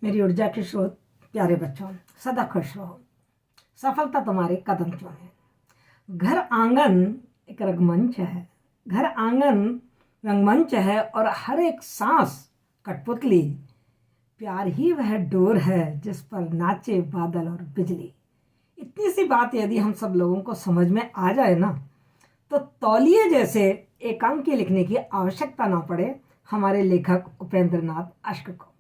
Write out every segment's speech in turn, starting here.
मेरी ऊर्जा के स्रोत प्यारे बच्चों, सदा खुश रहो। सफलता तुम्हारे कदम चूमे। घर आंगन एक रंगमंच है। घर आंगन रंगमंच है और हर एक सांस कठपुतली। प्यार ही वह डोर है जिस पर नाचे बादल और बिजली। इतनी सी बात यदि हम सब लोगों को समझ में आ जाए ना, तो तौलिए जैसे एकांकी लिखने की आवश्यकता ना पड़े हमारे लेखक उपेंद्र नाथ अश्क को।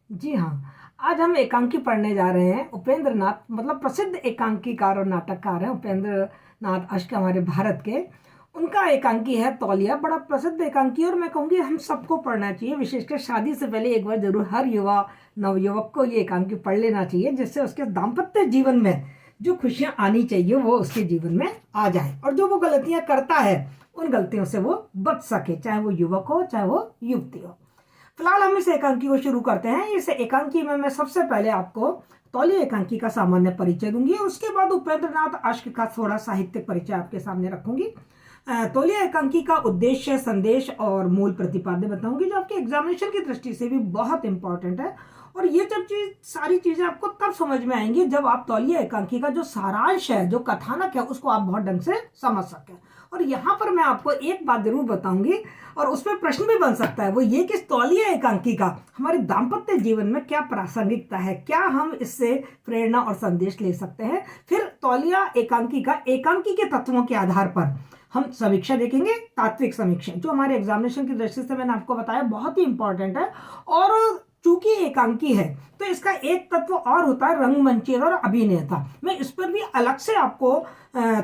जी हाँ, आज हम एकांकी पढ़ने जा रहे हैं। उपेंद्र नाथ मतलब प्रसिद्ध एकांकीकार और नाटककार हैं उपेंद्र नाथ अश्क, हमारे भारत के। उनका एकांकी है तौलिया, बड़ा प्रसिद्ध एकांकी, और मैं कहूँगी हम सबको पढ़ना चाहिए। विशेषकर शादी से पहले एक बार जरूर हर युवा नवयुवक को ये एकांकी पढ़ लेना चाहिए, जिससे उसके दाम्पत्य जीवन में जो खुशियाँ आनी चाहिए वो उसके जीवन में आ जाए, और जो वो गलतियाँ करता है उन गलतियों से वो बच सके, चाहे वो युवक हो चाहे वो युवती हो। फिलहाल हम इस एकांकी को शुरू करते हैं। इस एकांकी में मैं सबसे पहले आपको तौलिया एकांकी का सामान्य परिचय दूंगी, उसके बाद उपेंद्र नाथ अश्क का थोड़ा साहित्यिक परिचय आपके सामने रखूंगी। तौलिया एकांकी का उद्देश्य, संदेश और मूल प्रतिपाद्य बताऊंगी, जो आपके एग्जामिनेशन की दृष्टि से भी बहुत इंपॉर्टेंट है। और ये जब सारी चीजें आपको तब समझ में आएंगी जब आप तौलिया एकांकी का जो सारांश है, जो कथानक है, उसको आप बहुत ढंग से समझ सकें। और यहाँ पर मैं आपको एक बात जरूर बताऊंगी, और उसमें प्रश्न भी बन सकता है, वो ये कि तौलिया एकांकी का हमारे दाम्पत्य जीवन में क्या प्रासंगिकता है, क्या हम इससे प्रेरणा और संदेश ले सकते हैं। फिर तौलिया एकांकी का एकांकी के तत्वों के आधार पर हम समीक्षा देखेंगे, तात्विक समीक्षा, जो हमारे एग्जामिनेशन की दृष्टि से मैंने आपको बताया बहुत ही इंपॉर्टेंट है। और चूंकि एकांकी है तो इसका एक तत्व और होता है रंगमंचन और अभिनेता। मैं इस पर भी अलग से आपको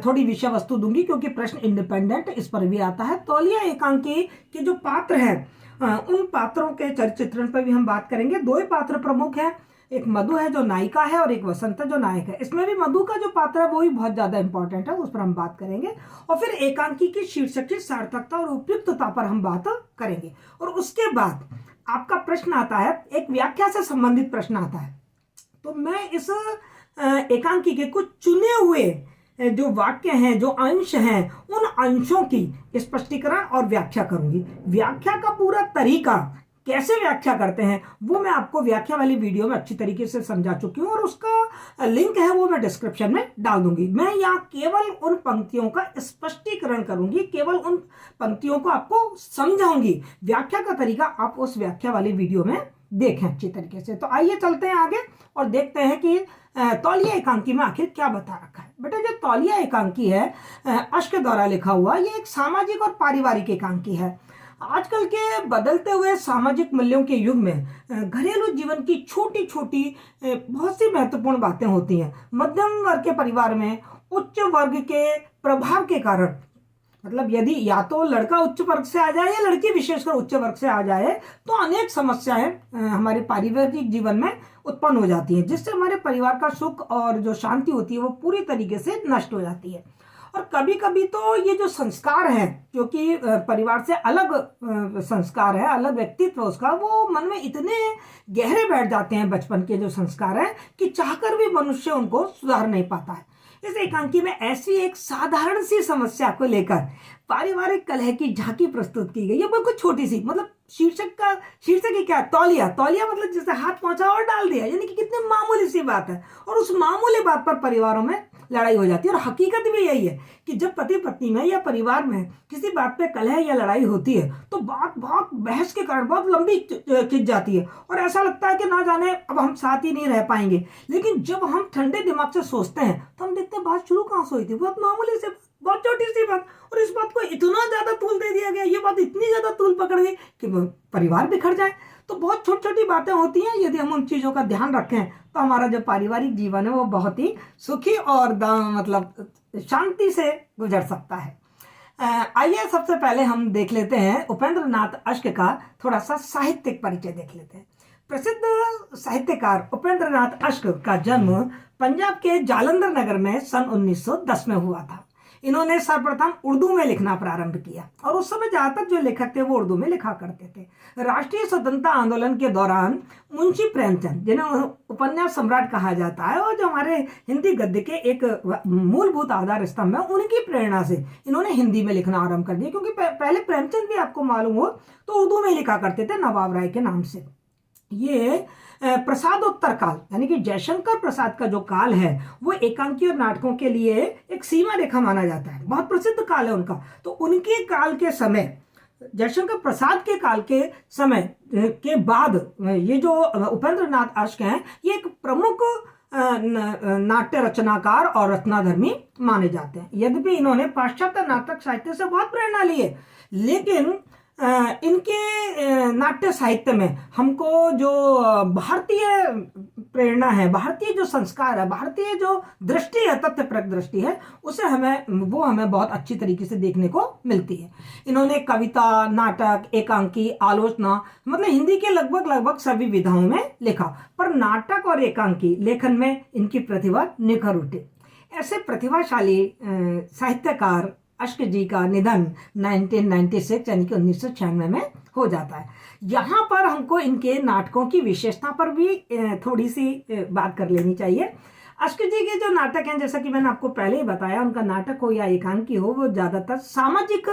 थोड़ी विषय वस्तु दूंगी, क्योंकि प्रश्न इंडिपेंडेंट इस पर भी आता है। तौलिया एकांकी के जो पात्र हैं उन पात्रों के चरित्र चित्रण पर भी हम बात करेंगे। दो ही पात्र प्रमुख हैं, एक मधु है जो नायिका है और एक वसंत है जो नायक है। इसमें भी मधु का जो पात्र है वो भी बहुत ज्यादा इंपॉर्टेंट है, उस पर हम बात करेंगे। और फिर एकांकी की शीर्षक की सार्थकता और उपयुक्तता पर हम बात करेंगे। और उसके बाद आपका प्रश्न आता है, एक व्याख्या से संबंधित प्रश्न आता है। तो मैं इस एकांकी के कुछ चुने हुए जो वाक्य हैं, जो अंश हैं, उन अंशों की स्पष्टीकरण और व्याख्या करूंगी। व्याख्या का पूरा तरीका कैसे व्याख्या करते हैं वो मैं आपको व्याख्या वाली वीडियो में अच्छी तरीके से समझा चुकी हूं, और उसका लिंक है वो मैं डिस्क्रिप्शन में डाल दूंगी। मैं यहाँ केवल उन पंक्तियों का स्पष्टीकरण करूंगी, केवल उन पंक्तियों को आपको समझाऊंगी। व्याख्या का तरीका आप उस व्याख्या वाली वीडियो में देखें अच्छी तरीके से। तो आइए चलते हैं आगे और देखते हैं कि तौलिया एकांकी में आखिर क्या बता रखा है। बेटा, जो तौलिया एकांकी है अश्क द्वारा लिखा हुआ, ये एक सामाजिक और पारिवारिक एकांकी है। आजकल के बदलते हुए सामाजिक मूल्यों के युग में घरेलू जीवन की छोटी छोटी बहुत सी महत्वपूर्ण बातें होती हैं। मध्यम वर्ग के परिवार में उच्च वर्ग के प्रभाव के कारण, मतलब यदि या तो लड़का उच्च वर्ग से आ जाए या लड़की विशेषकर उच्च वर्ग से आ जाए, तो अनेक समस्याएं हमारे पारिवारिक जीवन में उत्पन्न हो जाती हैं, जिससे हमारे परिवार का सुख और जो शांति होती है वो पूरी तरीके से नष्ट हो जाती है। और कभी कभी तो ये जो संस्कार है, क्योंकि परिवार से अलग संस्कार है, अलग व्यक्तित्व उसका, वो मन में इतने गहरे बैठ जाते हैं, बचपन के जो संस्कार हैं, कि चाहकर भी मनुष्य उनको सुधार नहीं पाता है। इस एकांकी में ऐसी एक साधारण सी समस्या को लेकर पारिवारिक कलह की झांकी प्रस्तुत की गई है। बिल्कुल छोटी सी, मतलब शीर्षक ही क्या है, तौलिया। तौलिया मतलब जैसे हाथ पहुंचा और डाल दिया, यानी कि कितनी मामूली सी बात है, और उस मामूली बात पर परिवारों में लड़ाई हो जाती है। और हकीकत भी यही है कि जब पति पत्नी में या परिवार में किसी बात पे कलह या लड़ाई होती है तो बात बहुत बहस के कारण बहुत लंबी खिंच जाती है, और ऐसा लगता है कि ना जाने अब हम साथ ही नहीं रह पाएंगे। लेकिन जब हम ठंडे दिमाग से सोचते हैं तो हम देखते हैं बात शुरू कहाँ से हुई थी, बहुत मामूली से, बहुत छोटी सी बात, और इस बात को इतना ज्यादा तूल दे दिया गया, ये बात इतनी ज्यादा तूल पकड़ गई कि परिवार बिखर जाए। तो बहुत छोटी छोटी बातें होती हैं, यदि हम उन चीजों का ध्यान रखें तो हमारा जो पारिवारिक जीवन है वो बहुत ही सुखी और मतलब शांति से गुजर सकता है। आइए सबसे पहले हम देख लेते हैं उपेंद्र नाथ अश्क का थोड़ा सा साहित्यिक परिचय देख लेते हैं। प्रसिद्ध साहित्यकार उपेंद्र नाथ अश्क का जन्म पंजाब के जालंधर नगर में सन 1910 में हुआ था। इन्होंने सर्वप्रथम उर्दू में लिखना प्रारंभ किया, और उस समय ज्यादातर जो लेखक थे वो उर्दू में लिखा करते थे। राष्ट्रीय स्वतंत्रता आंदोलन के दौरान मुंशी प्रेमचंद, जिन्हें उपन्यास सम्राट कहा जाता है और जो हमारे हिंदी गद्य के एक मूलभूत आधार स्तंभ है, उनकी प्रेरणा से इन्होंने हिंदी में लिखना आरंभ कर दिया। क्योंकि पहले प्रेमचंद भी आपको मालूम हो तो उर्दू में लिखा करते थे नवाब राय के नाम से। ये प्रसादोत्तर काल यानी कि जयशंकर प्रसाद का जो काल है वो एकांकी और नाटकों के लिए एक सीमा रेखा माना जाता है, बहुत प्रसिद्ध काल है उनका। तो उनके काल के समय, जयशंकर प्रसाद के काल के समय के बाद ये जो उपेंद्र नाथ अश्क हैं ये एक प्रमुख नाट्य रचनाकार और रत्नाधर्मी माने जाते हैं। यद्यपि इन्होंने पाश्चात्य नाटक साहित्य से बहुत प्रेरणा ली है, लेकिन इनके नाट्य साहित्य में हमको जो भारतीय प्रेरणा है, भारतीय जो संस्कार है, भारतीय जो दृष्टि है, तथ्यपरक दृष्टि है, उसे हमें बहुत अच्छी तरीके से देखने को मिलती है। इन्होंने कविता, नाटक, एकांकी, आलोचना, मतलब हिंदी के लगभग सभी विधाओं में लिखा, पर नाटक और एकांकी लेखन में इनकी प्रतिभा निखर उठी। ऐसे प्रतिभाशाली साहित्यकार अश्क जी का निधन 1996 यानी कि 1996 में हो जाता है। यहाँ पर हमको इनके नाटकों की विशेषता पर भी थोड़ी सी बात कर लेनी चाहिए। अश्क जी के जो नाटक हैं, जैसा कि मैंने आपको पहले ही बताया, उनका नाटक हो या एकांकी हो, वो ज़्यादातर सामाजिक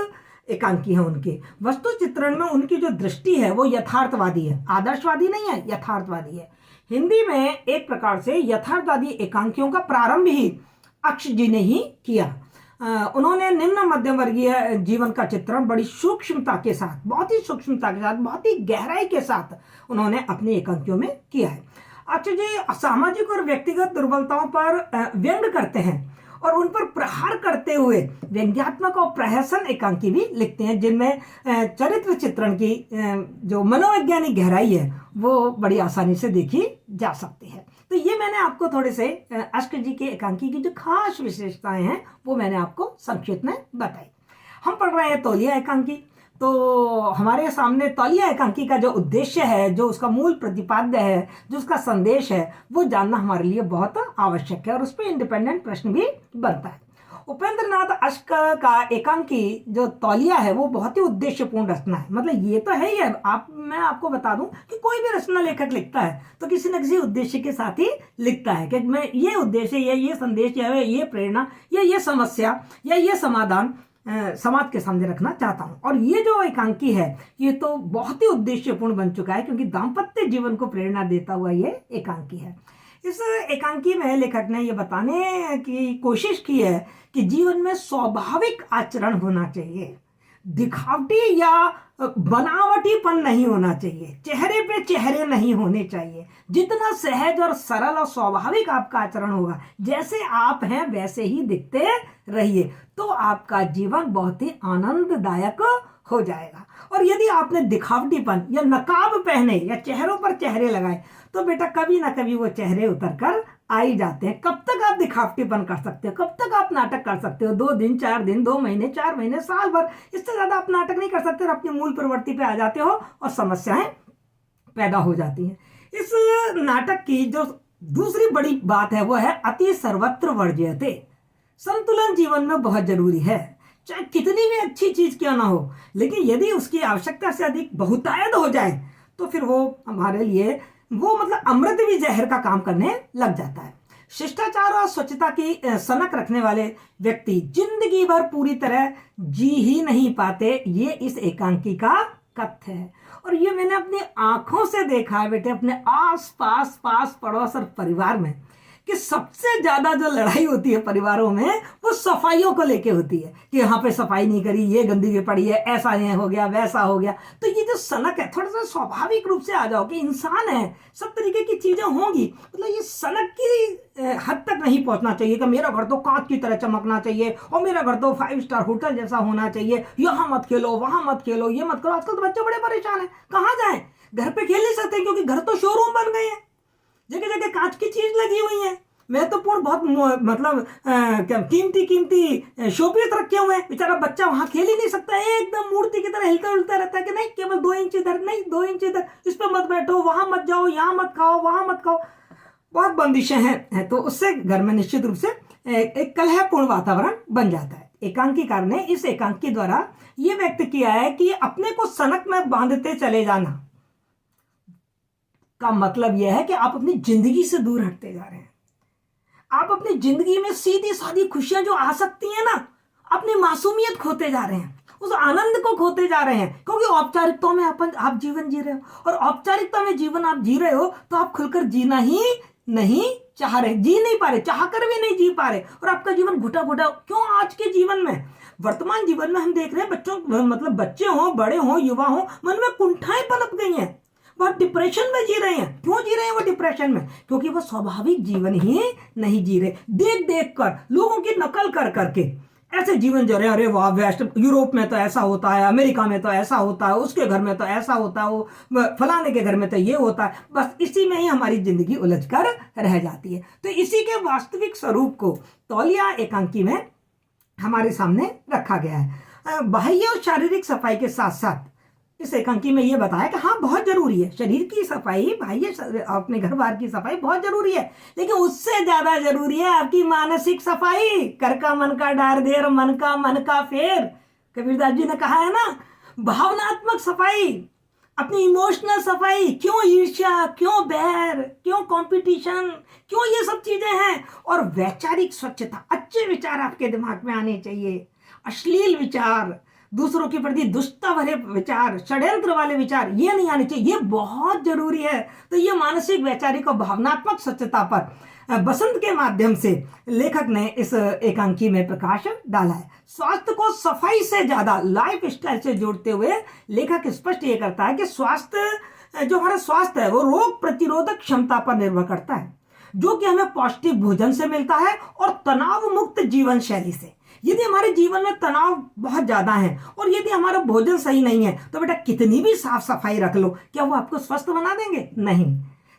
एकांकी है। उनके वस्तु चित्रण में उनकी जो दृष्टि है वो यथार्थवादी है, आदर्शवादी नहीं है, यथार्थवादी है। हिंदी में एक प्रकार से यथार्थवादी एकांकियों का प्रारंभ ही अश्क जी ने ही किया। उन्होंने निम्न मध्यम वर्गीय जीवन का चित्रण बड़ी सूक्ष्मता के साथ, बहुत ही सूक्ष्मता के साथ, बहुत ही गहराई के साथ उन्होंने अपनी एकांकियों में किया है। अच्छा जी, सामाजिक और व्यक्तिगत दुर्बलताओं पर व्यंग करते हैं और उन पर प्रहार करते हुए व्यंग्यात्मक और प्रहसन एकांकी भी लिखते हैं, जिनमें चरित्र चित्रण की जो मनोवैज्ञानिक गहराई है वो बड़ी आसानी से देखी जा सकती है। तो ये मैंने आपको थोड़े से अश्क जी के एकांकी की जो खास विशेषताएं हैं वो मैंने आपको संक्षिप्त में बताई। हम पढ़ रहे हैं तौलिया एकांकी। तो हमारे सामने तौलिया एकांकी का जो उद्देश्य है, जो उसका मूल प्रतिपाद्य है, जो उसका संदेश है, वो जानना हमारे लिए बहुत आवश्यक है और उस पर इंडिपेंडेंट प्रश्न भी बनता है। उपेंद्र नाथ अश्क का एकांकी जो तौलिया है वो बहुत ही उद्देश्यपूर्ण रचना है। मतलब ये तो है ही है, मैं आपको बता दूं कि कोई भी रचना लेखक लिखता है तो किसी न किसी उद्देश्य के साथ ही लिखता है कि मैं ये उद्देश्य या ये संदेश या ये प्रेरणा या ये समस्या या ये समाधान समाज के सामने रखना चाहता हूं। और ये जो एकांकी है ये तो बहुत ही उद्देश्यपूर्ण बन चुका है, क्योंकि दाम्पत्य जीवन को प्रेरणा देता हुआ ये एकांकी है। इस एकांकी में लेखक ने ये बताने की कोशिश की है कि जीवन में स्वाभाविक आचरण होना चाहिए, दिखावटी या बनावटीपन नहीं होना चाहिए, चेहरे पे चेहरे नहीं होने चाहिए। जितना सहज और सरल और स्वाभाविक आपका आचरण होगा, जैसे आप हैं वैसे ही दिखते रहिए, तो आपका जीवन बहुत ही आनंददायक हो जाएगा। और यदि आपने दिखावटीपन या नकाब पहने या चेहरों पर चेहरे लगाए तो बेटा कभी ना कभी वो चेहरे उतर कर आ ही जाते हैं। कब तक आप दिखावटीपन कर सकते हो, कब तक आप नाटक कर सकते हो? 2 दिन, 4 दिन, 2 महीने, 4 महीने, साल भर, इससे ज्यादा आप नाटक नहीं कर सकते और अपनी मूल प्रवृत्ति पे आ जाते हो और समस्याएं पैदा हो जाती हैं। इस नाटक की जो दूसरी बड़ी बात है वो है अति सर्वत्र वर्ज्यते। संतुलन जीवन में बहुत जरूरी है, चाहे कितनी भी अच्छी चीज क्यों ना हो, लेकिन यदि उसकी आवश्यकता से अधिक बहुतायत हो जाए तो फिर वो हमारे लिए वो मतलब अमृत भी जहर का काम करने लग जाता है। शिष्टाचार और स्वच्छता की सनक रखने वाले व्यक्ति जिंदगी भर पूरी तरह जी ही नहीं पाते, ये इस एकांकी का कथ्य है। और ये मैंने अपनी आंखों से देखा है बेटे, अपने आस पास, पास पड़ोस और परिवार में, कि सबसे ज्यादा जो लड़ाई होती है परिवारों में वो सफाइयों को लेके होती है कि यहाँ पे सफाई नहीं करी, ये गंदगी पड़ी है, ऐसा नहीं हो गया, वैसा हो गया। तो ये जो सनक है, थोड़ा सा स्वाभाविक रूप से आ जाओ कि इंसान है, सब तरीके की चीजें होंगी, मतलब ये सनक की हद तक नहीं पहुंचना चाहिए कि मेरा घर तो कांच की तरह चमकना चाहिए और मेरा घर तो 5 स्टार होटल जैसा होना चाहिए, यहाँ मत खेलो, वहां मत खेलो, ये मत करो। आजकल तो बच्चे बड़े परेशान है, कहाँ जाए, घर पे खेल नहीं सकते क्योंकि घर तो शोरूम बन गए हैं, जगह जगह कांच की चीज लगी हुई है, महत्वपूर्ण बहुत मतलब कीमती शोपीस रखे हुए हैं, बेचारा बच्चा वहां खेल ही नहीं सकता, एकदम मूर्ति की तरह हिलता उलता रहता है कि नहीं केवल 2 इंच इधर, नहीं 2 इंच इधर, इस पर मत बैठो, वहां मत जाओ, यहाँ मत खाओ, वहां मत खाओ, बहुत बंदिशें हैं। तो उससे घर में निश्चित रूप से एक कलहपूर्ण वातावरण बन जाता है। एकांकीकार ने इस एकांकी द्वारा ये व्यक्त किया है कि अपने को सनक में बांधते चले जाना का मतलब यह है कि आप अपनी जिंदगी से दूर हटते जा रहे हैं। आप अपनी जिंदगी में सीधी सादी खुशियां जो आ सकती हैं ना, अपनी मासूमियत खोते जा रहे हैं। उस आनंद को खोते जा रहे हैं, क्योंकि औपचारिकताओं में आप जीवन जी रहे हो, और औपचारिकता में जीवन आप जी रहे हो तो आप खुलकर जीना ही नहीं चाह रहे, जी नहीं पा रहे, चाह कर भी नहीं जी पा रहे, और आपका जीवन घुटा घुटा क्यों? आज के जीवन में, वर्तमान जीवन में हम देख रहे हैं बच्चों, मतलब बच्चे हों, बड़े हों, युवा हों, मन में कुंठाएं पनप गई हैं, वह डिप्रेशन में जी रहे हैं। क्यों जी रहे हैं वो डिप्रेशन में? क्योंकि वो स्वाभाविक जीवन ही नहीं जी रहे, देख देख कर, लोगों की नकल कर करके ऐसे जीवन जी रहे हैं। अरे वाह, वेस्ट यूरोप में तो ऐसा होता है, अमेरिका में तो ऐसा होता है, उसके घर में तो ऐसा होता है, वो फलाने के घर में तो ये होता है। बस इसी में ही हमारी जिंदगी उलझ कर रह जाती है। तो इसी के वास्तविक स्वरूप को तौलिया एकांकी में हमारे सामने रखा गया है। बाह्य और शारीरिक सफाई के साथ साथ इस एकांकी में ये बताया कि हाँ, बहुत जरूरी है शरीर की सफाई, बाह्य अपने घर बार की सफाई बहुत जरूरी है, लेकिन उससे ज्यादा जरूरी है आपकी मानसिक सफाई। कर का मन का डार देर, मन का फेर, कबीरदास जी ने कहा है ना। भावनात्मक सफाई, अपनी इमोशनल सफाई, क्यों ईर्ष्या, क्यों बैर, क्यों कंपटीशन, क्यों ये सब चीजें हैं। और वैचारिक स्वच्छता, अच्छे विचार आपके दिमाग में आने चाहिए, अश्लील विचार, दूसरों के प्रति दुष्टता भरे विचार, षड्यंत्र वाले विचार ये नहीं आने चाहिए, ये बहुत जरूरी है। तो ये मानसिक, वैचारिक और भावनात्मक स्वच्छता पर बसंत के माध्यम से लेखक ने इस एकांकी में प्रकाश डाला है। स्वास्थ्य को सफाई से ज्यादा लाइफ स्टाइल से जोड़ते हुए लेखक स्पष्ट ये करता है कि स्वास्थ्य, जो हमारा स्वास्थ्य है वो रोग प्रतिरोधक क्षमता पर निर्भर करता है, जो कि हमें पौष्टिक भोजन से मिलता है और तनाव मुक्त जीवन शैली से। यदि हमारे जीवन में तनाव बहुत ज्यादा है और यदि हमारा भोजन सही नहीं है, तो बेटा कितनी भी साफ सफाई रख लो, क्या वो आपको स्वस्थ बना देंगे? नहीं।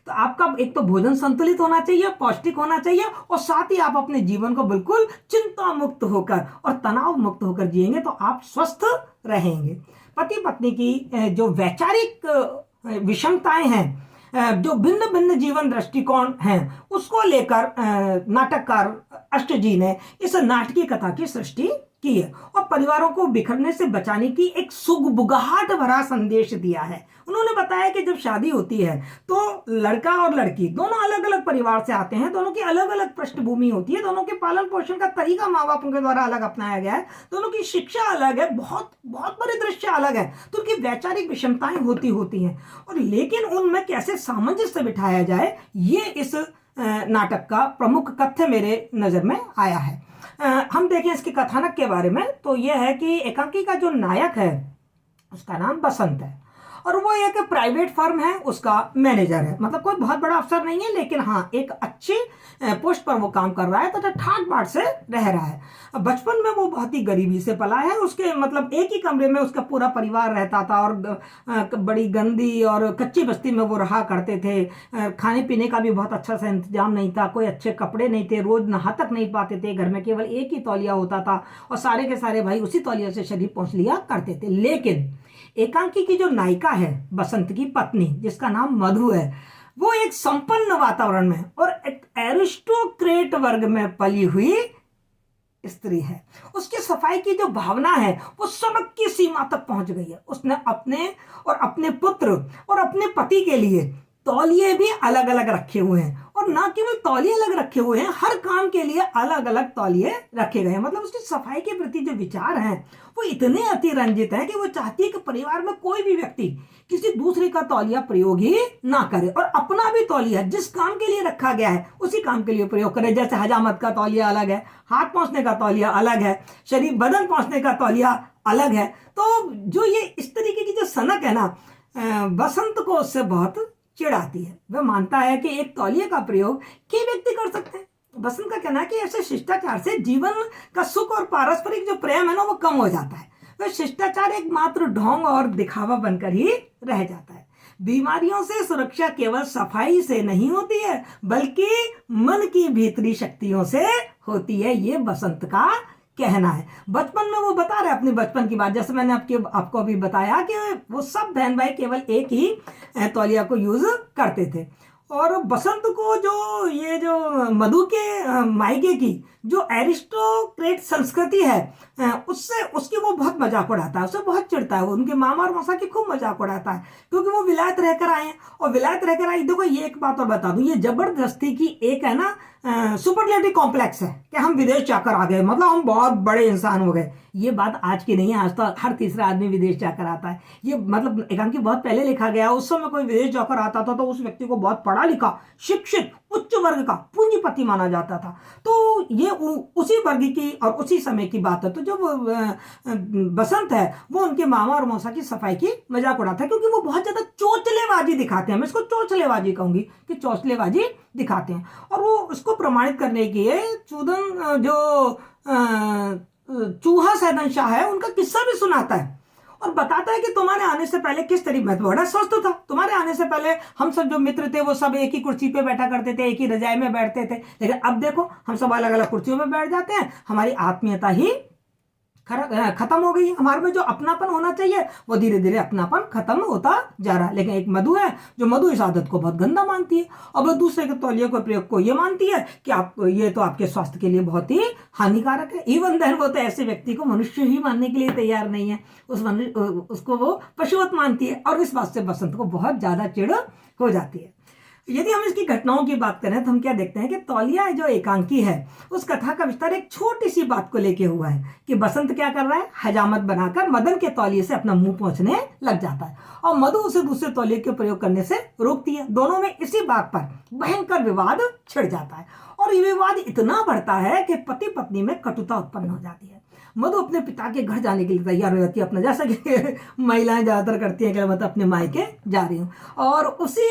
तो आपका एक तो भोजन संतुलित होना चाहिए, पौष्टिक होना चाहिए, और साथ ही आप अपने जीवन को बिल्कुल चिंता मुक्त होकर और तनाव मुक्त होकर जिएंगे तो आप स्वस्थ रहेंगे। पति पत्नी की जो वैचारिक विषमताएं हैं, जो भिन्न भिन्न जीवन दृष्टिकोण हैं, उसको लेकर नाटककार अष्टजी ने इस नाटकीय कथा की सृष्टि की है और परिवारों को बिखरने से बचाने की एक सुगबुगाहट भरा संदेश दिया है। उन्होंने बताया कि जब शादी होती है तो लड़का और लड़की दोनों अलग अलग परिवार से आते हैं, दोनों की अलग अलग पृष्ठभूमि होती है, दोनों के पालन पोषण का तरीका माँ बापों के द्वारा अलग अपनाया गया है, दोनों की शिक्षा अलग है, बहुत बहुत परिदृश्य अलग है, तो उनकी वैचारिक विषमताएं होती हैं, और लेकिन उनमें कैसे सामंजस्य बिठाया जाए, ये इस नाटक का प्रमुख कथ्य मेरे नजर में आया है। हम देखें इसके कथानक के बारे में, तो यह है कि एकांकी का जो नायक है उसका नाम बसंत है, और वो एक प्राइवेट फर्म है, उसका मैनेजर है। मतलब कोई बहुत बड़ा अफसर नहीं है, लेकिन हाँ एक अच्छे पोस्ट पर वो काम कर रहा है तथा ठाट बाट से रह रहा है। बचपन में वो बहुत ही गरीबी से पला है, उसके मतलब एक ही कमरे में उसका पूरा परिवार रहता था और बड़ी गंदी और कच्ची बस्ती में वो रहा करते थे। खाने पीने का भी बहुत अच्छा सा इंतजाम नहीं था, कोई अच्छे कपड़े नहीं थे, रोज नहा तक नहीं पाते थे, घर में केवल एक ही तौलिया होता था और सारे के सारे भाई उसी तौलिया से शरीर पोंछ लिया करते थे। लेकिन एकांकी की जो नायिका है, बसंत की पत्नी जिसका नाम मधु है, वो एक संपन्न वातावरण में और एक एरिस्टोक्रेट वर्ग में पली हुई स्त्री है। उसकी सफाई की जो भावना है वो स्वर्ग की सीमा तक पहुंच गई है। उसने अपने और अपने पुत्र और अपने पति के लिए तौलिए भी अलग अलग रखे हुए हैं, और ना केवल तौलिए अलग रखे हुए हैं, हर काम के लिए अलग अलग तौलिए रखे गए हैं। मतलब उसकी सफाई के प्रति जो विचार हैं वो इतने अतिरंजित हैं कि वो चाहती है कि परिवार में कोई भी व्यक्ति किसी दूसरे का तौलिया प्रयोग ही ना करे, और अपना भी तौलिया जिस काम के लिए रखा गया है उसी काम के लिए प्रयोग करे। जैसे हजामत का तौलिया अलग है, हाथ पहुंचने का तौलिया अलग है, शरीर बदन पहुंचने का तौलिया अलग है। तो जो ये इस तरीके की जो सनक है ना, बसंत को उससे बहुत चिढ़ाती है। वह मानता है कि एक तौलिए का प्रयोग कई व्यक्ति कर सकते हैं। बसंत का कहना है कि ऐसे शिष्टाचार से जीवन का सुख और पारस्परिक जो प्रेम है ना वो कम हो जाता है। वह शिष्टाचार एक मात्र ढोंग और दिखावा बनकर ही रह जाता है। बीमारियों से सुरक्षा केवल सफाई से नहीं होती है, बल्कि मन की भीतरी शक्तियों से होती है, ये बसंत का कहना है। बचपन में वो बता रहे अपने बचपन की बात, जैसे मैंने आपको अभी बताया कि वो सब बहन भाई केवल एक ही तौलिया को यूज करते थे। और बसंत को जो ये जो मधु के मायके की जो एरिस्टोक्रेट संस्कृति है उससे उसकी वो बहुत मजाक उड़ाता है, उससे बहुत चिढ़ता है। वो उनके मामा और मौसा की खूब मजाक उड़ाता है, क्योंकि वो विलायत रहकर आए हैं। और विलायत रहकर आई, देखो ये एक बात और बता दूं, ये जबरदस्ती की एक है ना सुपरलेटिव कॉम्प्लेक्स है कि हम विदेश जाकर आ गए, मतलब हम बहुत बड़े इंसान हो गए। ये बात आज की नहीं है, आज तो हर तीसरा आदमी विदेश जाकर आता है। ये मतलब एकांकी बहुत पहले लिखा गया, उस समय कोई विदेश जाकर आता था तो उस व्यक्ति को बहुत पढ़ा लिखा, शिक्षित, उच्च वर्ग का पूंजीपति माना जाता था। तो ये उसी वर्ग की और उसी समय की बात है। तो जो बसंत है वो उनके मामा और मौसा की सफाई की मजाक उड़ाता है, क्योंकि वो बहुत ज्यादा चोचलेबाजी दिखाते हैं। मैं इसको चोचलेबाजी कहूंगी कि चोचलेबाजी दिखाते हैं। और वो उसको प्रमाणित करने के लिए चूदन जो चूहा सैदन शाह है उनका किस्सा भी सुनाता है और बताता है कि तुम्हारे आने से पहले किस तरीके में बड़ा स्वस्थ था। तुम्हारे आने से पहले हम सब जो मित्र थे वो सब एक ही कुर्सी पे बैठा करते थे, एक ही रजाई में बैठते थे, लेकिन अब देखो हम सब अलग अलग कुर्सियों में बैठ जाते हैं। हमारी आत्मीयता ही खत्म हो गई। हमारे में जो अपनापन होना चाहिए वो धीरे धीरे अपनापन खत्म होता जा रहा है। लेकिन एक मधु है जो मधु इस आदत को बहुत गंदा मानती है और वो दूसरे के तौलिए को प्रयोग को ये मानती है कि आप ये तो आपके स्वास्थ्य के लिए बहुत ही हानिकारक है। इवन देन वो तो ऐसे व्यक्ति को मनुष्य ही मानने के लिए तैयार नहीं है, उसको वो पशुवत मानती है। और इस बात से बसंत को बहुत ज्यादा चिढ़ हो जाती है। यदि हम इसकी घटनाओं की बात करें तो हम क्या देखते हैं कि तौलिया जो एकांकी है उस कथा का विस्तार एक छोटी सी बात को लेके हुआ है कि बसंत क्या कर रहा है, हजामत बनाकर मदन के तौलिए से अपना मुंह पोंछने लग जाता है और मधु उसे दूसरे तौलिए के प्रयोग करने से रोकती है। दोनों में इसी बात पर भयंकर विवाद छिड़ जाता है और ये विवाद इतना बढ़ता है कि पति पत्नी में कटुता उत्पन्न हो जाती है। मधु अपने पिता के घर जाने के लिए तैयार हो जाती है, अपना जैसा कि महिलाएं ज्यादातर करती हैं कि मतलब अपने मायके जा रही हूँ। और उसी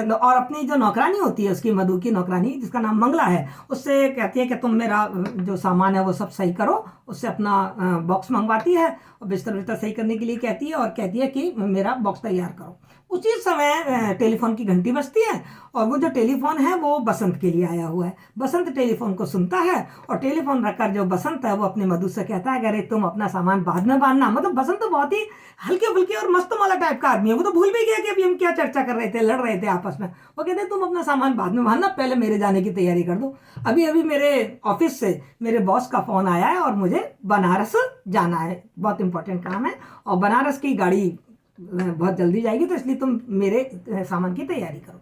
और अपनी जो नौकरानी होती है उसकी, मधु की नौकरानी जिसका नाम मंगला है, उससे कहती है कि तुम मेरा जो सामान है वो सब सही करो। उससे अपना बॉक्स मंगवाती है और बिस्तर बिस्तर सही करने के लिए कहती है और कहती है कि मेरा बॉक्स तैयार करो। उसी समय टेलीफोन की घंटी बजती है और वो जो टेलीफोन है वो बसंत के लिए आया हुआ है। बसंत टेलीफोन को सुनता है और टेलीफोन रखकर जो बसंत है वो अपने मधु से कहता है कि अरे तुम अपना सामान बाद में बांधना। मतलब बसंत तो बहुत ही हल्के फुल्के और मस्त वाला टाइप का आदमी है, वो तो भूल भी गया कि अभी हम क्या चर्चा कर रहे थे, लड़ रहे थे आपस में। वो कहते हैं तुम अपना सामान बाद में बांधना, पहले मेरे जाने की तैयारी कर दो। अभी अभी मेरे ऑफिस से मेरे बॉस का फोन आया है और मुझे बनारस जाना है, बहुत इंपॉर्टेंट काम है और बनारस की गाड़ी बहुत जल्दी जाएगी, तो इसलिए तुम मेरे सामान की तैयारी करो।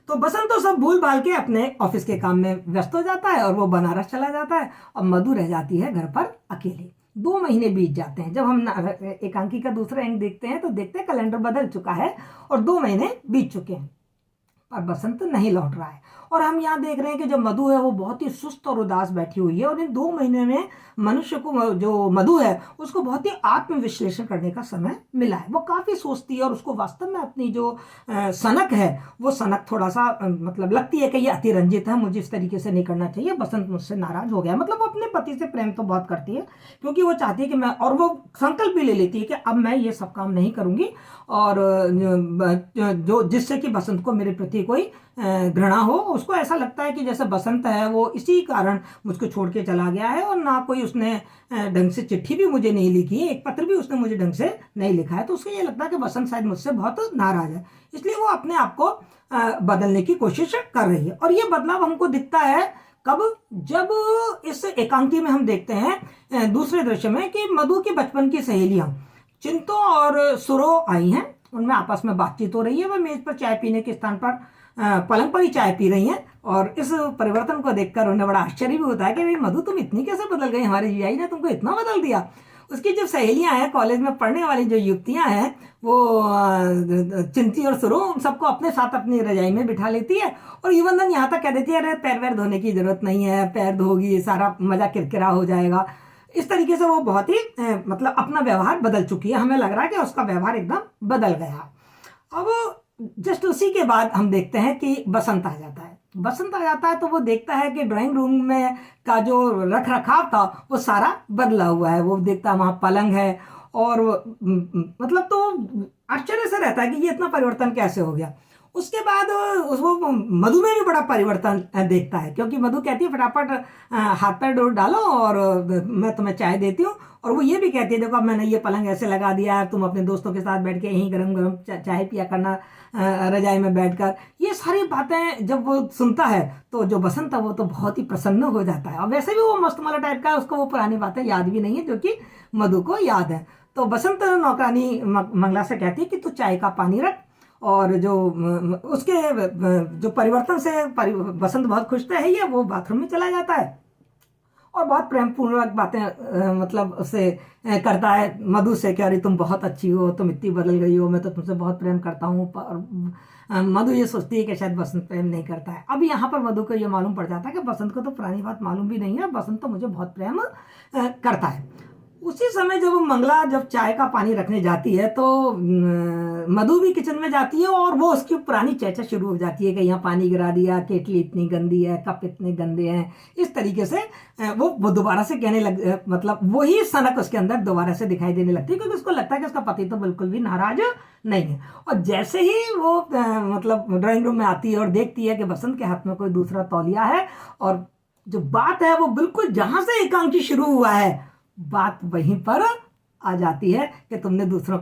तो बसंत तो सब भूल भाल के अपने ऑफिस के काम में व्यस्त हो जाता है और वो बनारस चला जाता है और मधु रह जाती है घर पर अकेली। 2 महीने बीत जाते हैं। जब हम एकांकी का दूसरा अंक देखते हैं तो देखते हैं कैलेंडर बदल चुका है और 2 महीने बीत चुके हैं पर बसंत नहीं लौट रहा है। और हम यहाँ देख रहे हैं कि जो मधु है वो बहुत ही सुस्त और उदास बैठी हुई है और इन 2 महीने में मनुष्य को, जो मधु है उसको बहुत ही आत्मविश्लेषण करने का समय मिला है। वो काफी सोचती है और उसको वास्तव में अपनी जो सनक है वो सनक थोड़ा सा मतलब लगती है कि ये अतिरंजित है, मुझे इस तरीके से नहीं करना चाहिए, बसंत मुझसे नाराज हो गया। मतलब वो अपने पति से प्रेम तो बहुत करती है क्योंकि वो चाहती है कि मैं, और वो संकल्प भी ले लेती है कि अब मैं ये सब काम नहीं करूंगी और जो जिससे कि बसंत को मेरे प्रति कोई घृणा हो। उसको ऐसा लगता है कि जैसे बसंत है वो इसी कारण मुझको छोड़ के चला गया है और ना कोई उसने ढंग से चिट्ठी भी मुझे नहीं लिखी है, एक पत्र भी उसने मुझे ढंग से नहीं लिखा है। तो उसको ये लगता है कि बसंत शायद मुझसे बहुत नाराज है, इसलिए वो अपने आप को बदलने की कोशिश कर रही है। और ये बदलाव हमको दिखता है कब, जब इस एकांकी में हम देखते हैं दूसरे दृश्य में कि मधु की बचपन की सहेलियां चिंतो और सुरो आई हैं, उनमें आपस में बातचीत हो रही है। वह मेज पर चाय पीने के स्थान पर पलंग पर ही चाय पी रही हैं और इस परिवर्तन को देखकर उन्हें बड़ा आश्चर्य भी होता है कि भाई मधु तुम इतनी कैसे बदल गई, हमारी जीजाई ने तुमको इतना बदल दिया। उसकी जो सहेलियां हैं, कॉलेज में पढ़ने वाली जो युवतियां हैं, वो चिंती और सुरो उन सबको अपने साथ अपनी रजाई में बिठा लेती है और इवन देन यहाँ तक कह देती है अरे पैर वैर धोने की जरूरत नहीं है, पैर धोगी सारा मजा किरकिरा हो जाएगा। इस तरीके से वो बहुत ही मतलब अपना व्यवहार बदल चुकी है। हमें लग रहा है कि उसका व्यवहार एकदम बदल गया। अब जस्ट उसी के बाद हम देखते हैं कि बसंत आ जाता है। बसंत आ जाता है तो वो देखता है कि ड्राइंग रूम में का जो रख रखाव था वो सारा बदला हुआ है। वो देखता है वहाँ पलंग है और मतलब तो आश्चर्य से रहता है कि ये इतना परिवर्तन कैसे हो गया। उसके बाद वो मधु में भी बड़ा परिवर्तन देखता है, क्योंकि मधु कहती है फटाफट हाथ पैर डोर डालो और मैं तुम्हें चाय देती हूँ। और वो ये भी कहती है देखो अब मैंने ये पलंग ऐसे लगा दिया है, तुम अपने दोस्तों के साथ बैठ के यहीं गरम गरम चाय पिया करना रजाई में बैठकर। ये सारी बातें जब वो सुनता है तो जो बसंत है वो तो बहुत ही प्रसन्न हो जाता है। और वैसे भी वो मस्तमला टाइप का है, उसको वो पुरानी बातें याद भी नहीं है जो कि मधु को याद है। तो बसंत नौकरानी मंगला से कहती है कि तू चाय का पानी रख। और जो उसके जो परिवर्तन से बसंत बहुत खुश तो है ही है, वो बाथरूम में चला जाता है और बहुत प्रेम पूर्वक बातें मतलब उससे करता है मधु से कि अरे तुम बहुत अच्छी हो, तुम इतनी बदल गई हो, मैं तो तुमसे बहुत प्रेम करता हूँ। और मधु ये सोचती है कि शायद बसंत प्रेम नहीं करता है। अब यहाँ पर मधु को ये मालूम पड़ जाता है कि बसंत को तो पुरानी बात मालूम भी नहीं है, बसंत तो मुझे बहुत प्रेम करता है। उसी समय जब मंगला जब चाय का पानी रखने जाती है तो मधु भी किचन में जाती है और वो उसकी पुरानी चर्चा शुरू हो जाती है कि यहाँ पानी गिरा दिया, केटली इतनी गंदी है, कप इतने गंदे हैं। इस तरीके से वो दोबारा से कहने लग मतलब वही सनक उसके अंदर दोबारा से दिखाई देने लगती है, क्योंकि उसको लगता है कि उसका पति तो बिल्कुल भी नाराज नहीं है। और जैसे ही वो मतलब ड्राइंग रूम में आती है और देखती है कि बसंत के हाथ में कोई दूसरा तौलिया है, और जो बात है वो बिल्कुल जहां से एकांकी शुरू हुआ है बात वहीं पर आ जाती है कि तुमने दूसरों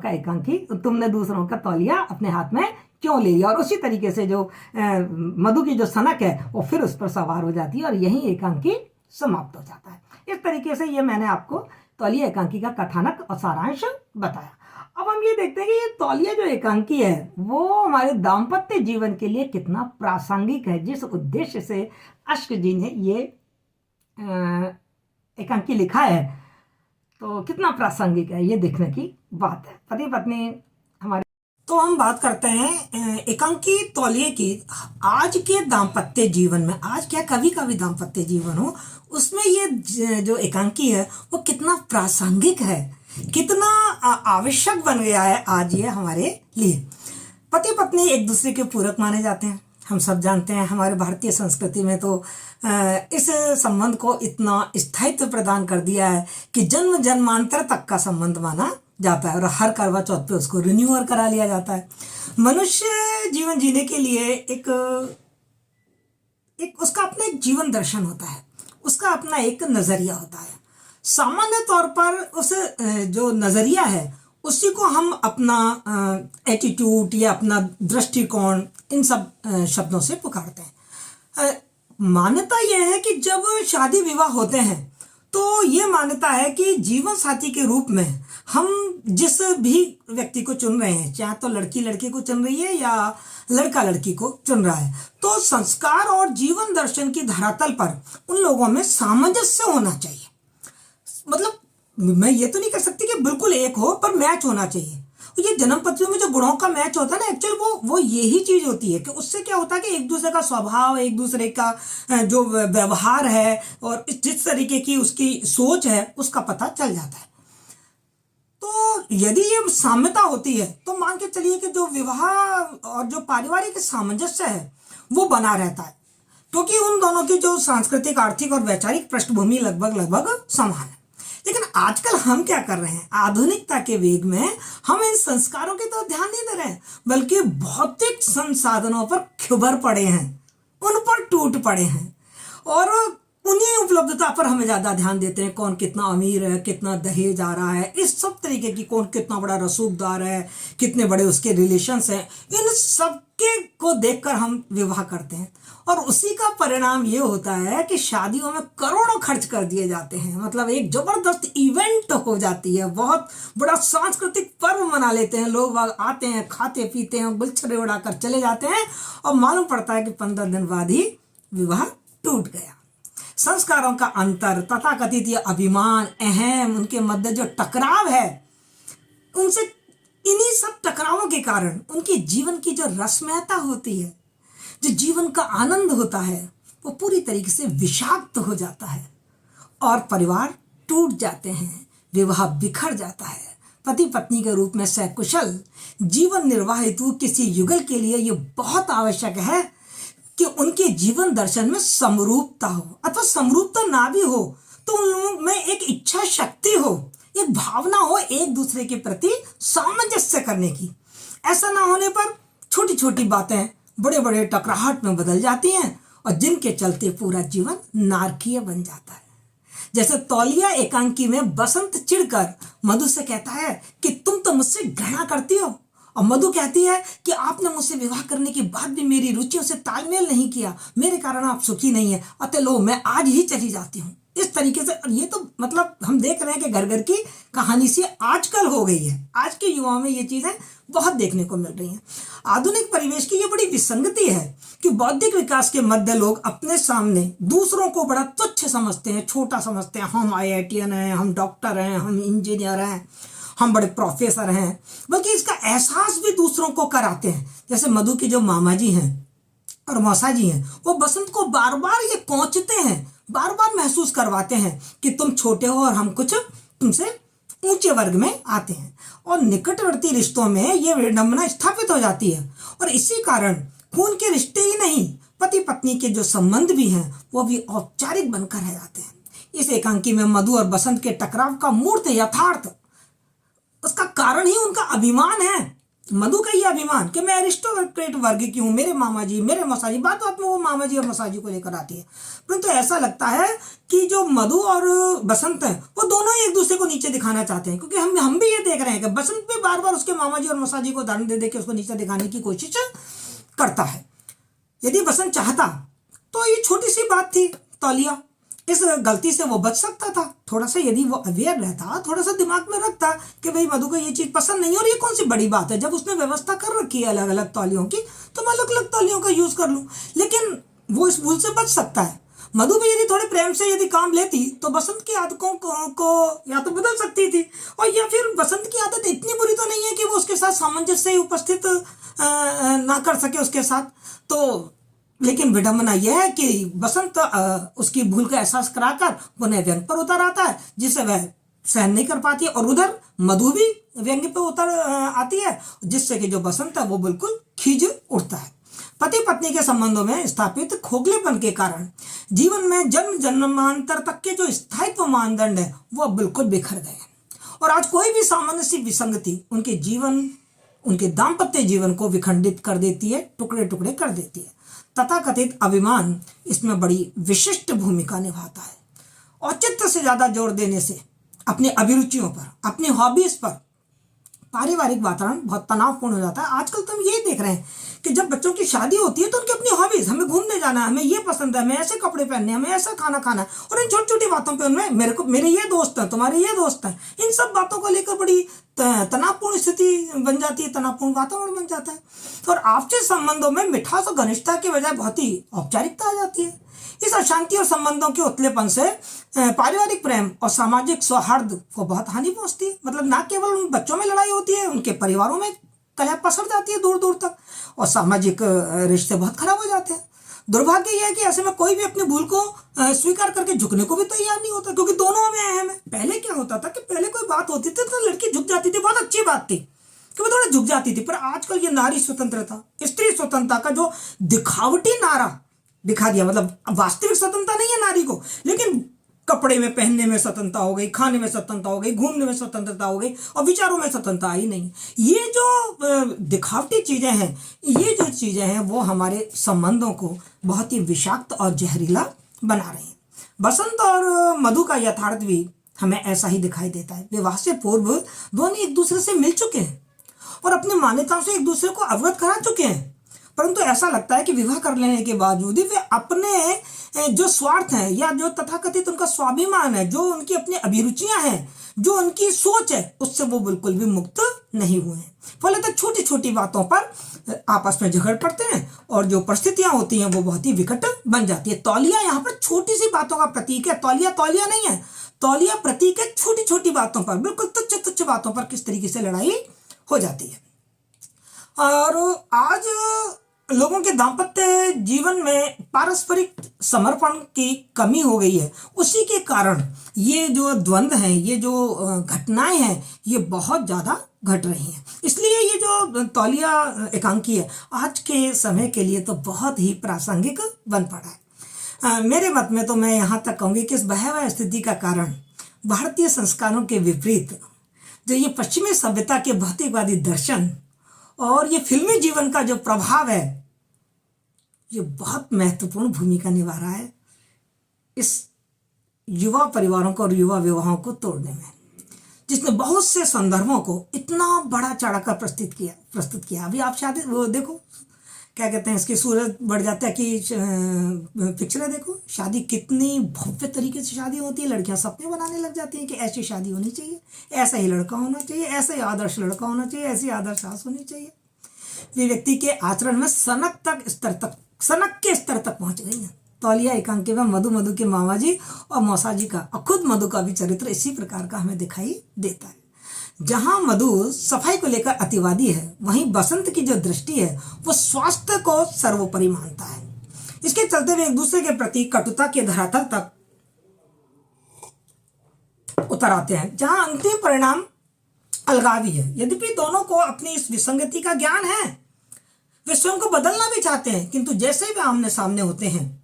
का तौलिया अपने हाथ में क्यों ले लिया। और उसी तरीके से जो मधु की जो सनक है वो फिर उस पर सवार हो जाती है और यहीं एकांकी समाप्त हो जाता है। इस तरीके से ये मैंने आपको तौलिया एकांकी का कथानक और सारांश बताया। अब हम ये देखते हैं कि ये तौलिया जो एकांकी है वो हमारे दाम्पत्य जीवन के लिए कितना प्रासंगिक है। जिस उद्देश्य से अश्क जी ने ये एकांकी लिखा है तो कितना प्रासंगिक है, ये देखने की बात है। पति पत्नी हमारे तो हम बात करते हैं एकांकी तौलिए की। आज के दाम्पत्य जीवन में, आज क्या कभी कभी दाम्पत्य जीवन हो उसमें ये जो एकांकी है वो कितना प्रासंगिक है, कितना आवश्यक बन गया है आज ये हमारे लिए। पति पत्नी एक दूसरे के पूरक माने जाते हैं, हम सब जानते हैं। हमारे भारतीय संस्कृति में तो इस संबंध को इतना स्थायित्व प्रदान कर दिया है कि जन्म जन्मांतर तक का संबंध माना जाता है और हर करवा चौथ पे उसको रिन्यूअर करा लिया जाता है। मनुष्य जीवन जीने के लिए एक उसका अपना एक जीवन दर्शन होता है, उसका अपना एक नज़रिया होता है। सामान्य तौर पर उस जो नज़रिया है उसी को हम अपना एटीट्यूड या अपना दृष्टिकोण इन सब शब्दों से पुकारते हैं। मान्यता यह है कि जब शादी विवाह होते हैं तो ये मान्यता है कि जीवन साथी के रूप में हम जिस भी व्यक्ति को चुन रहे हैं, चाहे तो लड़की लड़के को चुन रही है या लड़का लड़की को चुन रहा है, तो संस्कार और जीवन दर्शन की धरातल पर उन लोगों में सामंजस्य होना चाहिए। मतलब मैं ये तो नहीं कह सकती कि बिल्कुल एक हो, पर मैच होना चाहिए। ये जन्म पत्रियों में जो गुणों का मैच होता है ना, एक्चुअल वो यही चीज होती है कि उससे क्या होता है कि एक दूसरे का स्वभाव, एक दूसरे का जो व्यवहार है और जिस तरीके की उसकी सोच है उसका पता चल जाता है। तो यदि ये साम्यता होती है तो मान के चलिए कि जो विवाह और जो पारिवारिक सामंजस्य है वो बना रहता है, क्योंकि उन दोनों की जो सांस्कृतिक, आर्थिक और वैचारिक पृष्ठभूमि लगभग समान है। लेकिन आजकल हम क्या कर रहे हैं, आधुनिकता के वेग में हम इन संस्कारों के तो ध्यान नहीं दे रहे हैं, बल्कि भौतिक संसाधनों पर खिबर पड़े हैं, उन पर टूट पड़े हैं और उन्हीं उपलब्धता पर हमें ज्यादा ध्यान देते हैं। कौन कितना अमीर है, कितना दहेज आ रहा है, इस सब तरीके की, कौन कितना बड़ा रसूखदार है, कितने बड़े उसके रिलेशंस हैं, इन सब के को देखकर हम विवाह करते हैं। और उसी का परिणाम ये होता है कि शादियों में करोड़ों खर्च कर दिए जाते हैं। मतलब एक जबरदस्त इवेंट हो जाती है, बहुत बड़ा सांस्कृतिक पर्व मना लेते हैं लोग, आते हैं, खाते पीते हैं, गुलछड़े उड़ाकर चले जाते हैं और मालूम पड़ता है कि 15 दिन बाद ही विवाह टूट गया। संस्कारों का अंतर, तथाकथित अभिमान, अहम, उनके मध्य जो टकराव है, उनसे इन्हीं सब टकरावों के कारण उनके जीवन की जो रसमयता होती है, जो जीवन का आनंद होता है, वो पूरी तरीके से विषाक्त हो जाता है और परिवार टूट जाते हैं, विवाह बिखर जाता है। पति पत्नी के रूप में सकुशल जीवन निर्वाह हेतु किसी युगल के लिए ये बहुत आवश्यक है कि उनके जीवन दर्शन में समरूपता हो, अथवा समरूपता ना भी हो तो उन लोगों में एक इच्छा शक्ति हो, एक भावना हो एक दूसरे के प्रति सामंजस्य करने की। ऐसा ना होने पर छोटी छोटी बातें बड़े बड़े टकराहट में बदल जाती हैं और जिनके चलते पूरा जीवन नारकीय बन जाता है। जैसे तौलिया एकांकी में बसंत चिढ़कर मधु से कहता है कि तुम तो मुझसे घृणा करती हो, और मधु कहती है कि आपने मुझसे विवाह करने के बाद भी मेरी रुचियों से तालमेल नहीं किया, मेरे कारण आप सुखी नहीं है, अतः लो मैं आज ही चली जाती हूँ। इस तरीके से ये तो मतलब हम देख रहे हैं कि घर घर की कहानी सी आजकल हो गई है। आज के युवाओं में ये चीजें बहुत देखने को मिल रही हैं। आधुनिक परिवेश की ये बड़ी विसंगति है कि बौद्धिक विकास के मध्य लोग अपने सामने दूसरों को बड़ा तुच्छ समझते हैं, छोटा समझते हैं। हम IITian हैं, हम डॉक्टर हैं, हम इंजीनियर हैं, हम बड़े प्रोफेसर हैं, बल्कि इसका एहसास भी दूसरों को कराते हैं। जैसे मधु के जो मामा जी हैं और मौसा जी हैं, वो बसंत को बार बार ये कोंचते हैं, बार बार महसूस करवाते हैं कि तुम छोटे हो और हम कुछ तुमसे ऊंचे वर्ग में आते हैं। और निकटवर्ती रिश्तों में ये विडंबना स्थापित हो जाती है, और इसी कारण खून के रिश्ते ही नहीं, पति पत्नी के जो संबंध भी हैं वो भी औपचारिक बनकर रह जाते हैं। इस एकांकी में मधु और बसंत के टकराव का मूर्त यथार्थ, उसका कारण ही उनका अभिमान है। मधु का ये अभिमान कि मैं अरिस्टोक्रेट वर्ग की हूँ, मेरे मामा जी, मेरे मौसा जी, बात बात में वो मामा जी और मौसा जी को लेकर आती है। परंतु ऐसा लगता है कि जो मधु और बसंत है वो दोनों ही एक दूसरे को नीचे दिखाना चाहते हैं, क्योंकि हम भी ये देख रहे हैं कि बसंत भी बार बार उसके मामा जी और मौसा जी को उदाहरण दे दे के उसको नीचे दिखाने की कोशिश करता है। यदि बसंत चाहता तो ये छोटी सी बात थी तौलिया, इस गलती से वो बच सकता था। थोड़ा सा यदि वो अवेयर रहता, थोड़ा सा दिमाग में रखता कि भाई मधु को ये चीज पसंद नहीं है और ये कौन सी बड़ी बात है, जब उसने व्यवस्था कर रखी है अलग अलग तौलियों की तो मैं अलग अलग तौलियों का यूज कर लूं। लेकिन वो इस भूल से बच सकता है। मधु भी यदि थोड़े प्रेम से यदि काम लेती तो बसंत की आदतों को या तो बदल सकती थी, और या फिर बसंत की आदत इतनी बुरी तो नहीं है कि वो उसके साथ सामंजस्य उपस्थित ना कर सके उसके साथ। तो लेकिन विडंबना यह है कि बसंत उसकी भूल का एहसास कराकर उन्हें व्यंग पर उतर आता है, जिसे वह सहन नहीं कर पाती है, और उधर मधु भी व्यंग पे उतर आती है, जिससे कि जो बसंत है वो बिल्कुल खींच उठता है। पति पत्नी के संबंधों में स्थापित खोखलेपन के कारण जीवन में जन्म जन्मांतर तक के जो स्थायित्व मानदंड है वो बिल्कुल बिखर गए हैं, और आज कोई भी सामान्य सी विसंगति उनके जीवन, उनके दाम्पत्य जीवन को विखंडित कर देती है, टुकड़े टुकड़े कर देती है। तथाकथित अभिमान इसमें बड़ी विशिष्ट भूमिका निभाता है। औचित्य से ज्यादा जोर देने से अपनी अभिरुचियों पर, अपनी हॉबीज पर पारिवारिक वातावरण बहुत तनावपूर्ण हो जाता है। आजकल तो हम यही देख रहे हैं कि जब बच्चों की शादी होती है तो उनकी अपनी हॉबीज, हमें घूमने जाना है, हमें ये पसंद है, हमें ऐसे कपड़े पहनने, हमें ऐसा खाना खाना है, और इन छोटी छोटी बातों पे उनमें मेरे ये दोस्त हैं, तुम्हारे ये दोस्त हैं, इन सब बातों को लेकर बड़ी तनावपूर्ण स्थिति बन जाती है, तनावपूर्ण वातावरण बन जाता है, और आपसी संबंधों में मिठास और घनिष्ठता के बजाय बहुत ही औपचारिकता आ जाती है। इस अशांति और संबंधों के उतलेपन से पारिवारिक प्रेम और सामाजिक सौहार्द को बहुत हानि पहुंचती है। मतलब ना केवल उन बच्चों में लड़ाई होती है, उनके परिवारों में कलह पसर जाती है दूर दूर तक, और सामाजिक रिश्ते बहुत खराब हो जाते हैं। दुर्भाग्य यह है कि ऐसे में कोई भी अपनी भूल को स्वीकार करके झुकने को भी तैयार नहीं होता, क्योंकि दोनों में अहम है। पहले क्या होता था कि पहले कोई बात होती थी तो लड़की झुक जाती थी, बहुत अच्छी बात थी कि वो थोड़ा झुक जाती थी, पर आजकल ये नारी स्वतंत्रता, स्त्री स्वतंत्रता का जो दिखावटी नारा दिखा दिया, मतलब वास्तविक स्वतंत्रता नहीं है नारी को, लेकिन कपड़े में पहनने में स्वतंत्रता हो गई, खाने में स्वतंत्रता हो गई, घूमने में स्वतंत्रता हो गई, और विचारों में स्वतंत्रता ही नहीं। ये जो दिखावटी चीजें हैं, ये जो चीजें हैं वो हमारे संबंधों को बहुत ही विषाक्त और जहरीला बना रही हैं। बसंत और मधु का यथार्थ भी हमें ऐसा ही दिखाई देता है। विवाह से पूर्व दोनों एक दूसरे से मिल चुके हैं और अपनी मान्यताओं से एक दूसरे को अवगत करा चुके हैं, परंतु ऐसा लगता है कि विवाह कर लेने के बावजूद वे अपने जो स्वार्थ है या जो तथाकथित उनका स्वाभिमान है, जो उनकी अपनी अभिरुचियां हैं, जो उनकी सोच है, उससे वो बिल्कुल भी मुक्त नहीं हुए हैं। फलतः छोटी छोटी बातों पर आपस में झगड़ पड़ते हैं और जो परिस्थितियां होती हैं वो बहुत ही विकट बन जाती है। तौलिया यहाँ पर छोटी सी बातों का प्रतीक है। तौलिया तौलिया नहीं है, तौलिया प्रतीक है छोटी छोटी बातों पर, बिल्कुल तुच्छ तुच्छ बातों पर किस तरीके से लड़ाई हो जाती है। और आज लोगों के दाम्पत्य जीवन में पारस्परिक समर्पण की कमी हो गई है। उसी के कारण ये जो द्वंद्व हैं, ये जो घटनाएं हैं, ये बहुत ज़्यादा घट रही हैं। इसलिए ये जो तौलिया एकांकी है आज के समय के लिए तो बहुत ही प्रासंगिक बन पड़ा है। मेरे मत में तो मैं यहाँ तक कहूँगी कि इस भयावह स्थिति का कारण भारतीय संस्कारों के विपरीत जो ये पश्चिमी सभ्यता के भौतिकवादी दर्शन और ये फिल्मी जीवन का जो प्रभाव है ये बहुत महत्वपूर्ण भूमिका निभा रहा है इस युवा परिवारों को और युवा विवाहों को तोड़ने में, जिसने बहुत से संदर्भों को इतना बड़ा चढ़ाकर प्रस्तुत किया। अभी आप शादी वो देखो, क्या कहते हैं, इसकी सूरत बढ़ जाता है कि पिक्चरें देखो, शादी कितनी भव्य तरीके से शादी होती है। लड़कियां सपने बनाने लग जाती हैं कि ऐसी शादी होनी चाहिए, ऐसा ही लड़का होना चाहिए, ऐसा ही आदर्श लड़का होना चाहिए, ऐसी आदर्श सास होनी चाहिए। वे व्यक्ति के आचरण में सनक के स्तर तक पहुंच गई हैं। तौलिया एकांकी में मधु के मामा जी और मौसा जी का और खुद मधु का भी चरित्र इसी प्रकार का हमें दिखाई देता है। जहां मधु सफाई को लेकर अतिवादी है, वहीं बसंत की जो दृष्टि है वो स्वास्थ्य को सर्वोपरि मानता है। इसके चलते वे एक दूसरे के प्रति कटुता के धरातल तक उतर आते हैं, जहां अंतिम परिणाम अलगावी है। यद्यपि दोनों को अपनी इस विसंगति का ज्ञान है, वे स्वयं को बदलना भी चाहते हैं, किंतु जैसे वे आमने सामने होते हैं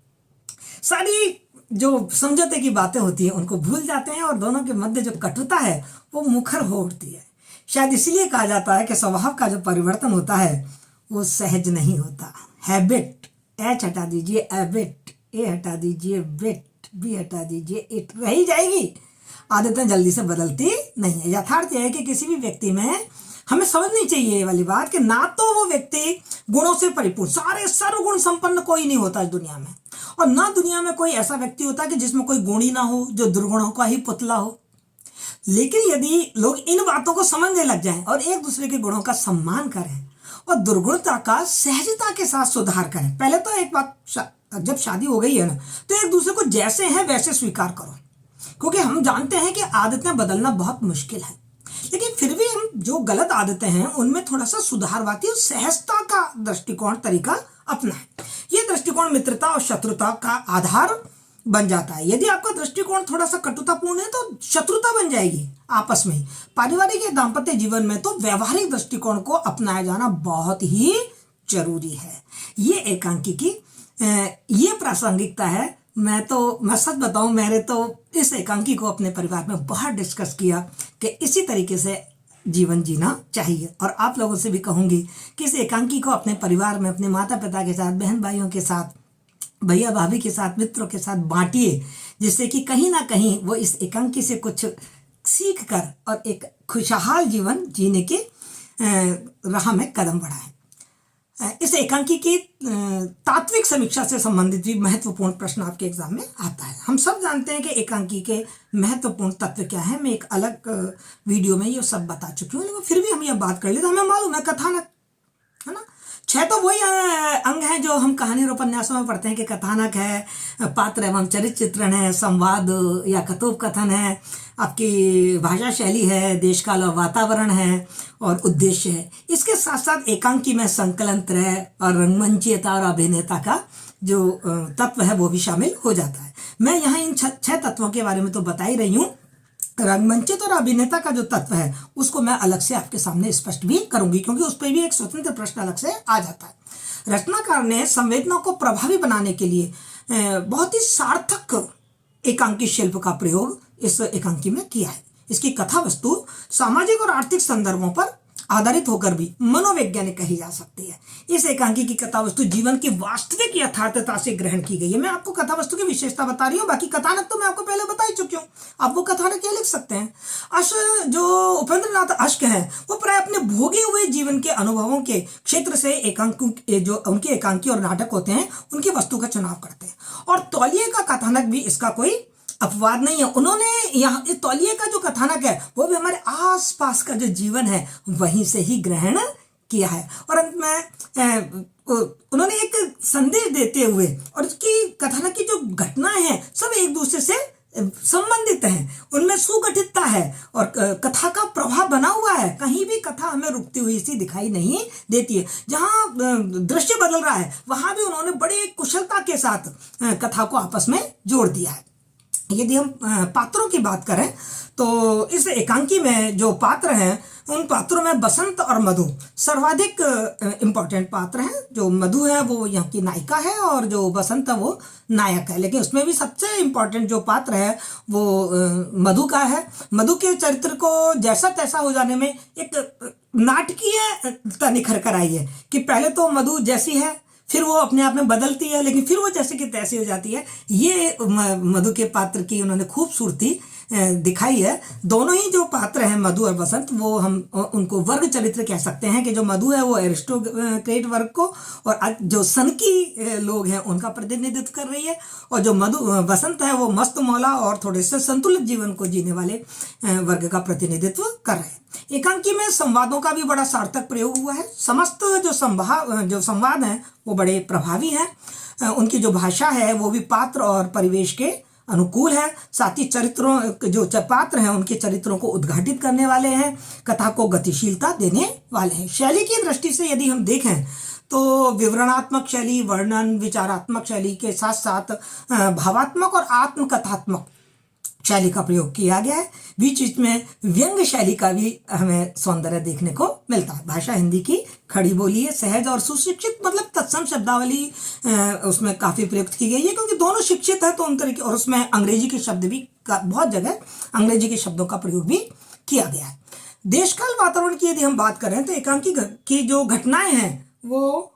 सारी जो समझौते की बातें होती हैं उनको भूल जाते हैं और दोनों के मध्य जो कटुता है वो मुखर हो उठती है। शायद इसीलिए कहा जाता है कि स्वभाव का जो परिवर्तन होता है वो सहज नहीं होता। हैबिट, एच हटा दीजिए, एबिट, ए हटा दीजिए, बिट, बी हटा दीजिए, इट रही जाएगी। आदतें जल्दी से बदलती नहीं है। यथार्थ यह है कि किसी भी व्यक्ति में हमें समझनी चाहिए ये वाली बात कि ना तो वो व्यक्ति गुणों से परिपूर्ण, सारे सर्वगुण संपन्न कोई नहीं होता इस दुनिया में, और ना दुनिया में कोई ऐसा व्यक्ति होता कि जिसमें कोई गुण ही ना हो, जो दुर्गुणों का ही पुतला हो। लेकिन यदि लोग इन बातों को समझने लग जाएं और एक दूसरे के गुणों का सम्मान करें और दुर्गुणता का सहजता के साथ सुधार करें। पहले तो एक बात, जब शादी हो गई है ना, तो एक दूसरे को जैसे हैं वैसे स्वीकार करो, क्योंकि हम जानते हैं कि आदतें बदलना बहुत मुश्किल है, लेकिन फिर भी हम जो गलत आदतें हैं उनमें थोड़ा सा सुधारवादी और सहजता का दृष्टिकोण तरीका अपनाएं। यह दृष्टिकोण मित्रता और शत्रुता का आधार बन जाता है। यदि आपका दृष्टिकोण थोड़ा सा कटुतापूर्ण है तो शत्रुता बन जाएगी आपस में। पारिवारिक या दाम्पत्य जीवन में तो व्यवहारिक दृष्टिकोण को अपनाया जाना बहुत ही जरूरी है। ये एकांकी की ये प्रासंगिकता है। मैं सच बताऊं, मैंने तो इस एकांकी को अपने परिवार में बहुत डिस्कस किया कि इसी तरीके से जीवन जीना चाहिए, और आप लोगों से भी कहूंगी कि इस एकांकी को अपने परिवार में अपने माता पिता के साथ, बहन भाइयों के साथ, भैया भाभी के साथ, मित्रों के साथ बांटिए, जिससे कि कहीं ना कहीं वो इस एकांकी से कुछ सीख कर और एक खुशहाल जीवन जीने की राह में कदम बढ़ाएं। इस एकांकी की तात्विक समीक्षा से संबंधित भी महत्वपूर्ण प्रश्न आपके एग्जाम में आता है। हम सब जानते हैं कि एकांकी के महत्वपूर्ण तत्व क्या है। मैं एक अलग वीडियो में ये सब बता चुकी हूँ, लेकिन फिर भी हम ये बात कर ले तो हमें मालूम है कथानक, है ना। 6 तो वही अंग हैं जो हम कहानी और उपन्यासों में पढ़ते हैं कि कथानक है, पात्र एवं चरित्र चित्रण है, संवाद या कथोपकथन है, आपकी भाषा शैली है, देश काल और वातावरण है, और उद्देश्य है। इसके साथ साथ एकांकी में संकलन त्रय और रंगमंचीयता और अभिनेता का जो तत्व है वो भी शामिल हो जाता है। मैं यहाँ इन 6 तत्वों के बारे में तो बता ही रही हूँ। रंगमंचित और अभिनेता का जो तत्व है उसको मैं अलग से आपके सामने स्पष्ट भी करूंगी, क्योंकि उस पर भी एक स्वतंत्र प्रश्न अलग से आ जाता है। रचनाकार ने संवेदनाओं को प्रभावी बनाने के लिए बहुत ही सार्थक एकांकी शिल्प का प्रयोग इस एकांकी में किया है। इसकी कथा वस्तु सामाजिक और आर्थिक संदर्भों पर आधारित होकर भी मनोवैज्ञानिक कही जा सकती है। इस एकांकी की कथा वस्तु जीवन की वास्तविक यथार्थता से ग्रहण की गई है। मैं आपको कथा वस्तु की विशेषता बता रही हूँ, बाकी कथानक तो मैं आपको पहले बता ही चुकी हूँ। आप वो कथानक क्या लिख सकते हैं। जो उपेंद्रनाथ अश्क है वो प्राय अपने भोगे हुए जीवन के अनुभवों के क्षेत्र से जो उनके एकांकी और नाटक होते हैं उनकी वस्तु का चुनाव करते हैं, और तौलिए का कथानक भी इसका कोई अपवाद नहीं है। उन्होंने यहाँ इस तौलिए का जो कथानक है वो भी हमारे आसपास का जो जीवन है वहीं से ही ग्रहण किया है, और अंत में उन्होंने एक संदेश देते हुए, और उसकी कथानक की जो घटनाएं हैं सब एक दूसरे से संबंधित हैं, उनमें सुगठितता है और कथा का प्रभाव बना हुआ है। कहीं भी कथा हमें रुकती हुई सी दिखाई नहीं देती है। जहाँ दृश्य बदल रहा है वहां भी उन्होंने बड़ी कुशलता के साथ कथा को आपस में जोड़ दिया है। यदि हम पात्रों की बात करें तो इस एकांकी में जो पात्र हैं उन पात्रों में बसंत और मधु सर्वाधिक इम्पोर्टेंट पात्र हैं। जो मधु है वो यहाँ की नायिका है और जो बसंत है वो नायक है, लेकिन उसमें भी सबसे इम्पोर्टेंट जो पात्र है वो मधु का है। मधु के चरित्र को जैसा तैसा हो जाने में एक नाटकीय निखर कर आई है कि पहले तो मधु जैसी है फिर वो अपने आप में बदलती है, लेकिन फिर वो जैसे कि तैसी हो जाती है। ये मधु के पात्र की उन्होंने खूबसूरती दिखाई है। दोनों ही जो पात्र हैं मधु और बसंत, वो हम उनको वर्ग चरित्र कह सकते हैं कि जो मधु है वो एरिस्टोक्रेट वर्ग को, और जो सनकी लोग हैं उनका प्रतिनिधित्व कर रही है, और जो बसंत है वो मस्त मौला और थोड़े से संतुलित जीवन को जीने वाले वर्ग का प्रतिनिधित्व कर रहे हैं। एकांकी में संवादों का भी बड़ा सार्थक प्रयोग हुआ है। समस्त जो संवाद हैं वो बड़े प्रभावी हैं। उनकी जो भाषा है वो भी पात्र और परिवेश के अनुकूल है। साथ ही चरित्रों जो पात्र हैं उनके चरित्रों को उद्घाटित करने वाले हैं, कथा को गतिशीलता देने वाले हैं। शैली की दृष्टि से यदि हम देखें तो विवरणात्मक शैली, वर्णन, विचारात्मक शैली के साथ साथ भावात्मक और आत्मकथात्मक शैली का प्रयोग किया गया है। बीच बीच में व्यंग्य शैली का भी हमें सौंदर्य देखने को मिलता है। भाषा हिंदी की खड़ी बोली है, सहज और सुशिक्षित, मतलब तत्सम शब्दावली उसमें काफ़ी प्रयुक्त की गई है, क्योंकि दोनों शिक्षित है तो उन तरीके, और उसमें अंग्रेजी के शब्द भी बहुत जगह अंग्रेजी के शब्दों का प्रयोग भी किया गया है। देशकाल वातावरण की यदि हम बात करें तो एकांकी की जो घटनाएं हैं वो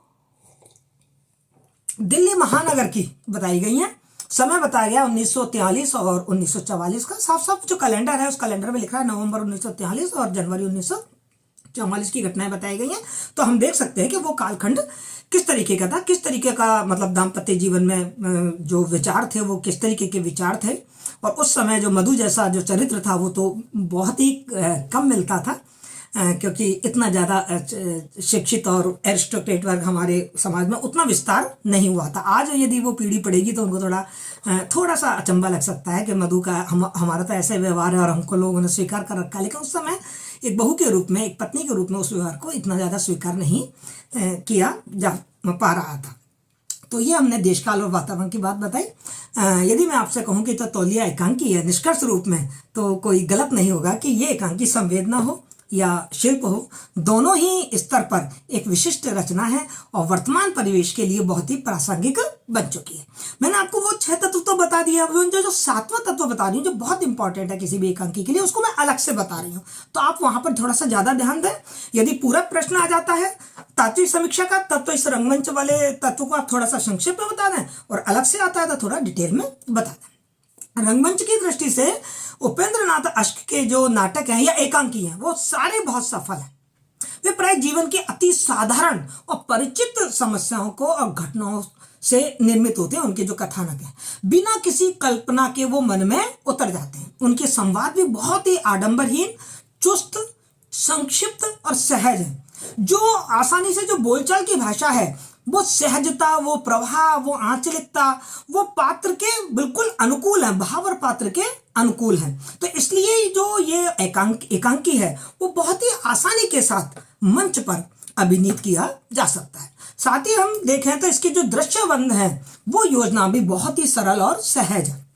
दिल्ली महानगर की बताई गई हैं। समय बताया गया 1943 और 1944 का। साफ साफ जो कैलेंडर है उस कैलेंडर में लिखा है नवंबर 1943 और जनवरी 1944 की घटनाएं बताई गई हैं। तो हम देख सकते हैं कि वो कालखंड किस तरीके का था, किस तरीके का मतलब दाम्पत्य जीवन में जो विचार थे वो किस तरीके के विचार थे। और उस समय जो मधु जैसा जो चरित्र था वो तो बहुत ही कम मिलता था, क्योंकि इतना ज़्यादा शिक्षित और एरिस्टोक्रेट वर्ग हमारे समाज में उतना विस्तार नहीं हुआ था। आज यदि वो पीढ़ी पढ़ेगी तो उनको थोड़ा सा अचंभा लग सकता है कि मधु का हमारा तो ऐसे व्यवहार है और हमको लोगों ने स्वीकार कर रखा है, लेकिन उस समय एक बहू के रूप में, एक पत्नी के रूप में उस व्यवहार को इतना ज़्यादा स्वीकार नहीं किया जा पा रहा था। तो ये हमने देशकाल और वातावरण की बात बताई। यदि मैं आपसे कहूँ कि तो तौलिया एकांकी है निष्कर्ष रूप में, तो कोई गलत नहीं होगा कि ये एकांकी संवेदना हो या शिल्प हो, दोनों ही स्तर पर एक विशिष्ट रचना है और वर्तमान परिवेश के लिए बहुत ही प्रासंगिक बन चुकी है। मैंने आपको वो 6 तत्व तो बता दिया, जो 7वां तत्व बता रही हूँ जो बहुत इंपॉर्टेंट है किसी भी एकांकी के लिए, उसको मैं अलग से बता रही हूँ, तो आप वहां पर थोड़ा सा ज्यादा ध्यान दें। यदि पूरा प्रश्न आ जाता है तात्विक समीक्षा का, तब तो इस रंगमंच वाले तत्व को आप थोड़ा सा संक्षेप में बता दें, और अलग से आता है तो थोड़ा डिटेल में बता दें। रंगमंच की दृष्टि से उपेंद्र नाथ अश्क के जो नाटक हैं या एकांकी हैं वो सारे बहुत सफल हैं। वे प्राय जीवन के अति साधारण और परिचित समस्याओं को और घटनाओं से निर्मित होते हैं। उनके जो कथानक हैं बिना किसी कल्पना के वो मन में उतर जाते हैं। उनके संवाद भी बहुत ही आडंबरहीन, चुस्त, संक्षिप्त और सहज है। जो आसानी से जो बोलचाल की भाषा है वो सहजता, वो प्रवाह, वो आंचलिकता, वो पात्र के बिल्कुल अनुकूल है, भाव और पात्र के अनुकूल है। तो इसलिए जो ये एकांकी है वो बहुत ही आसानी के साथ मंच पर अभिनीत किया जा सकता है। साथ ही हम देखें तो इसकी जो दृश्यबंध है वो योजना भी बहुत ही सरल और सहज है।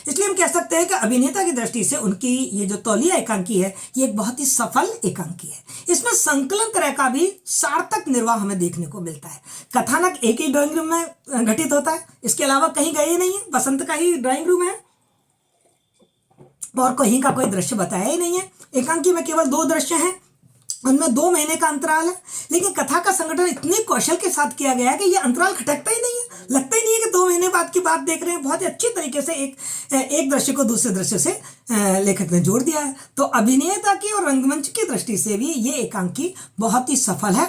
इसलिए हम कह सकते हैं कि अभिनेता की दृष्टि से उनकी ये जो तौलिया एकांकी है ये एक बहुत ही सफल एकांकी है। इसमें संकलन तरह का भी सार्थक निर्वाह हमें देखने को मिलता है। कथानक एक ही ड्राइंग रूम में घटित होता है, इसके अलावा कहीं गए नहीं है, बसंत का ही ड्राइंग रूम है और कहीं का कोई दृश्य बताया ही नहीं है। एकांकी में केवल 2 दृश्य हैं, उनमें 2 महीने का अंतराल है, लेकिन कथा का संगठन इतने कौशल के साथ किया गया है कि ये अंतराल खटकता ही नहीं है। लगता ही नहीं है कि 2 महीने बाद की बात देख रहे हैं। बहुत ही अच्छी तरीके से एक दृश्य को दूसरे दृश्य से लेखक ने जोड़ दिया है। तो अभिनेता की और रंगमंच की दृष्टि से भी ये एकांकी बहुत ही सफल है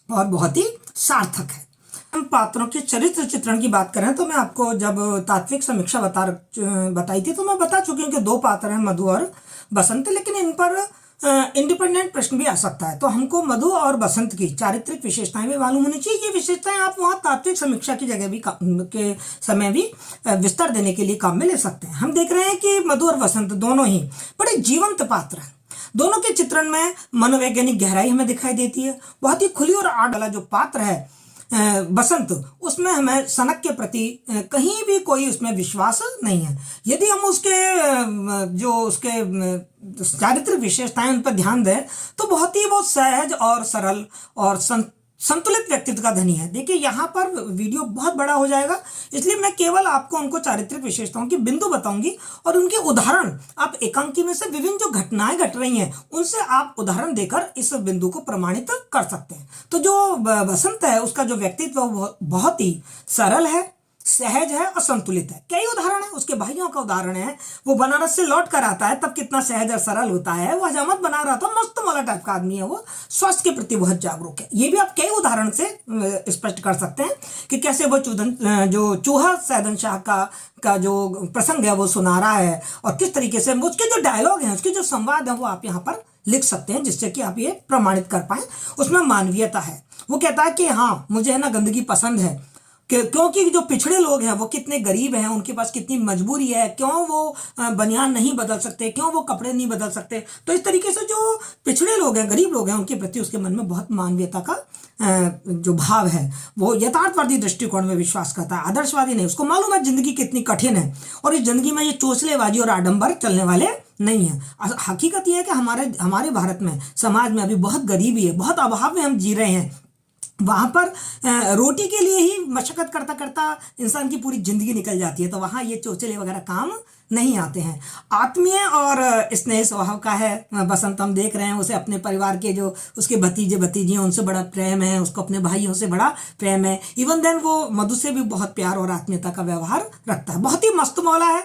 और बहुत ही सार्थक है। हम पात्रों के चरित्र चित्रण की बात करें तो मैं आपको जब तात्विक समीक्षा बताई थी तो मैं बता चुकी हूँ कि 2 पात्र हैं, मधु और बसंत, लेकिन इन पर इंडिपेंडेंट प्रश्न भी आ सकता है। तो हमको मधु और बसंत की चारित्रिक विशेषताएं भी मालूम होनी चाहिए। ये विशेषताएं आप वहाँ तात्विक समीक्षा की जगह भी के समय भी विस्तार देने के लिए काम में ले सकते हैं। हम देख रहे हैं कि मधु और बसंत दोनों ही बड़े जीवंत पात्र हैं। दोनों के चित्रण में मनोवैज्ञानिक गहराई हमें दिखाई देती है। बहुत ही खुली और आड़ वाला जो पात्र है बसंत, उसमें हमें सनक के प्रति कहीं भी कोई उसमें विश्वास नहीं है। यदि हम उसके चारित्रिक विशेषताएं उन पर ध्यान दें तो बहुत ही वो सहज और सरल और संतुलित व्यक्तित्व का धनी है। देखिए यहाँ पर वीडियो बहुत बड़ा हो जाएगा, इसलिए मैं केवल आपको उनको चारित्रिक विशेषताओं की बिंदु बताऊंगी और उनके उदाहरण आप एकांकी में से विभिन्न जो घटनाएं घट रही हैं उनसे आप उदाहरण देकर इस बिंदु को प्रमाणित कर सकते हैं। तो जो बसंत है उसका जो व्यक्तित्व वो बहुत ही सरल है, सहज है और संतुलित है। कई उदाहरण है, उसके भाइयों का उदाहरण है, वो बनारस से लौट कर आता है तब कितना सहज और सरल होता है, वो हजामत बना रहा था, मस्त मौला टाइप का आदमी है, वो स्वास्थ्य के प्रति बहुत जागरूक है। ये भी आप कई उदाहरण से स्पष्ट कर सकते हैं कि कैसे वो जो चूहा सैदन शाह का जो प्रसंग है वो सुना रहा है और किस तरीके से उसके जो डायलॉग हैं, उसके जो संवाद है वो आप यहाँ पर लिख सकते हैं जिससे कि आप ये प्रमाणित कर पाए। उसमें मानवीयता है, वो कहता है कि हाँ मुझे है ना गंदगी पसंद है, क्योंकि जो पिछड़े लोग हैं वो कितने गरीब हैं, उनके पास कितनी मजबूरी है, क्यों वो बनियान नहीं बदल सकते, क्यों वो कपड़े नहीं बदल सकते। तो इस तरीके से जो पिछड़े लोग हैं, गरीब लोग हैं, उनके प्रति उसके मन में बहुत मानवीयता का जो भाव है, वो यथार्थवादी दृष्टिकोण में विश्वास करता है, आदर्शवादी नहीं। उसको मालूम है जिंदगी कितनी कठिन है और इस जिंदगी में ये चोचलेबाजी और आडंबर चलने वाले नहीं है। हकीकत यह है कि हमारे भारत में समाज में अभी बहुत गरीबी है, बहुत अभाव में हम जी रहे हैं। वहाँ पर रोटी के लिए ही मशक्कत करता करता इंसान की पूरी जिंदगी निकल जाती है, तो वहाँ ये चोचले वगैरह काम नहीं आते हैं। आत्मीय और स्नेह स्वभाव का है बसंत, हम देख रहे हैं उसे अपने परिवार के जो उसके भतीजे भतीजी हैं उनसे बड़ा प्रेम है, उसको अपने भाइयों से बड़ा प्रेम है। इवन देन वो मधु से भी बहुत प्यार और आत्मीयता का व्यवहार रखता है। बहुत ही मस्त मौला है,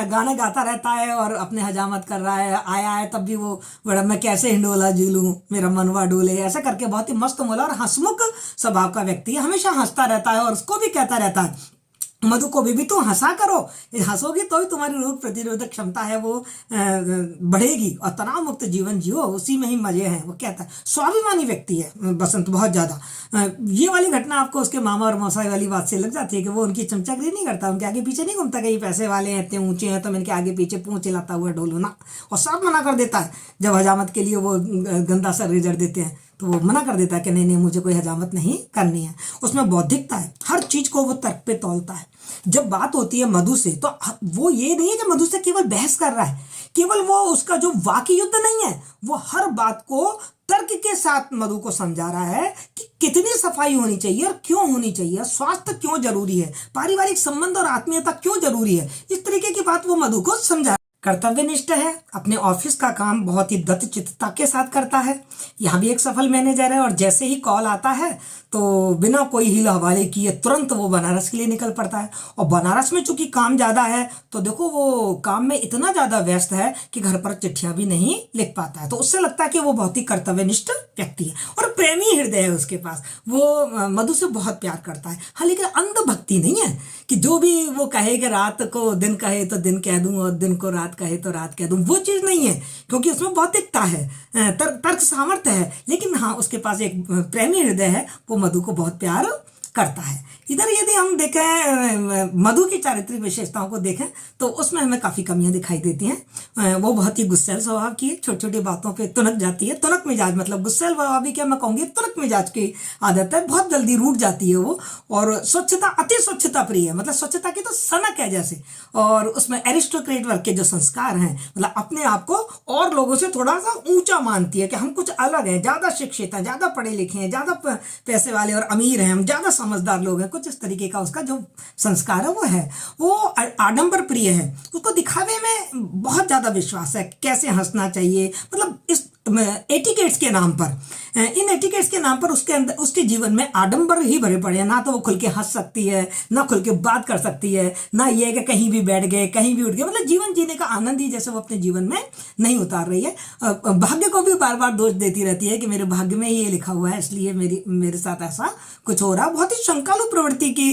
गाना गाता रहता है और अपने हजामत कर रहा है, आया है तब भी वो बड़ा मैं कैसे हिंडोला झूलूं मेरा मनवा डोले, ऐसा करके बहुत ही मस्त मौला और हंसमुख स्वभाव का व्यक्ति है। हमेशा हंसता रहता है और उसको भी कहता रहता है मधु को भी तुम हंसा करो, हंसोगी तो ही तुम्हारी रोग प्रतिरोधक क्षमता है वो बढ़ेगी और तनाव मुक्त जीवन जियो, उसी में ही मजे हैं। वो कहता है स्वाभिमानी व्यक्ति है बसंत बहुत ज़्यादा। ये वाली घटना आपको उसके मामा और मौसा वाली बात से लग जाती है कि वो उनकी चमचागिरी नहीं करता, उनके आगे पीछे नहीं घूमता, कहीं पैसे वाले हैं इतने ऊंचे हैं तो मैं इनके आगे पीछे पूंछ हिलाता हुआ डोलू ना, और साफ मना कर देता है। जब हजामत के लिए वो गंदा सा रिजल्ट देते हैं तो वो मना कर देता है कि नहीं नहीं मुझे कोई हजामत नहीं करनी है। उसमें बौद्धिकता है, हर चीज को वो तर्क पे तौलता है। जब बात होती है मधु से तो वो ये नहीं है कि मधु से केवल बहस कर रहा है, केवल वो उसका जो वाकई युद्ध नहीं है, वो हर बात को तर्क के साथ मधु को समझा रहा है कि कितनी सफाई होनी चाहिए और क्यों होनी चाहिए, स्वास्थ्य क्यों जरूरी है, पारिवारिक संबंध और आत्मीयता क्यों जरूरी है। इस तरीके की बात वो मधु को समझा। कर्तव्यनिष्ठ है, अपने ऑफिस का काम बहुत ही दत्तचित्तता के साथ करता है। यहाँ भी एक सफल मैनेजर है और जैसे ही कॉल आता है तो बिना कोई हिल हवाले किए तुरंत वो बनारस के लिए निकल पड़ता है। और बनारस में चूंकि काम ज़्यादा है तो देखो वो काम में इतना ज़्यादा व्यस्त है कि घर पर चिट्ठियाँ भी नहीं लिख पाता है। तो उससे लगता है कि वो बहुत ही कर्तव्यनिष्ठ व्यक्ति है और प्रेमी हृदय है उसके पास, वो मधु से बहुत प्यार करता है। हाँ लेकिन अंधभक्ति नहीं है कि जो भी वो कहे कि रात को दिन कहे तो दिन कह दूं और दिन को रात कहे तो रात कह दूं, वो चीज़ नहीं है, क्योंकि उसमें बौद्धिकता है, तर्क सामर्थ्य है। लेकिन हाँ उसके पास एक प्रेमी हृदय है, वो मधु को बहुत प्यार करता है। इधर यदि हम देखें मधु की चारित्रिक विशेषताओं को देखें तो उसमें हमें काफ़ी कमियां दिखाई देती हैं। वो बहुत ही गुस्सैल स्वभाव की है, छोटी छोटी बातों पे तुनक जाती है। तुनक मिजाज मतलब गुस्सैल स्वभाव भी क्या मैं कहूँगी, तुनक मिजाज की आदत है, बहुत जल्दी रूठ जाती है वो। और स्वच्छता, अति स्वच्छता प्रिय है, मतलब स्वच्छता की तो सनक है जैसे। और उसमें एरिस्टोक्रेट वर्ग के जो संस्कार हैं, मतलब अपने आप को और लोगों से थोड़ा सा ऊंचा मानती है कि हम कुछ अलग हैं, ज़्यादा शिक्षित हैं, ज़्यादा पढ़े लिखे हैं, ज़्यादा पैसे वाले और अमीर हैं, हम ज़्यादा समझदार लोग हैं। कुछ इस तरीके का उसका जो संस्कार है वो है। वो आडंबर प्रिय है, उसको दिखावे में बहुत ज़्यादा विश्वास है, कैसे हंसना चाहिए, मतलब इस एटिकेट्स के नाम पर, इन एटिकेट्स के नाम पर उसके अंदर उसके जीवन में आडंबर ही भरे पड़े हैं। ना तो वो खुल के हंस सकती है, ना खुल के बात कर सकती है, ना ये कि कहीं भी बैठ गए कहीं भी उठ गए, मतलब जीवन जीने का आनंद ही जैसे वो अपने जीवन में नहीं उतार रही है। भाग्य को भी बार बार दोष देती रहती है कि मेरे भाग्य में ये लिखा हुआ है इसलिए मेरे साथ ऐसा कुछ हो रहा। बहुत ही शंकालु प्रवृत्ति की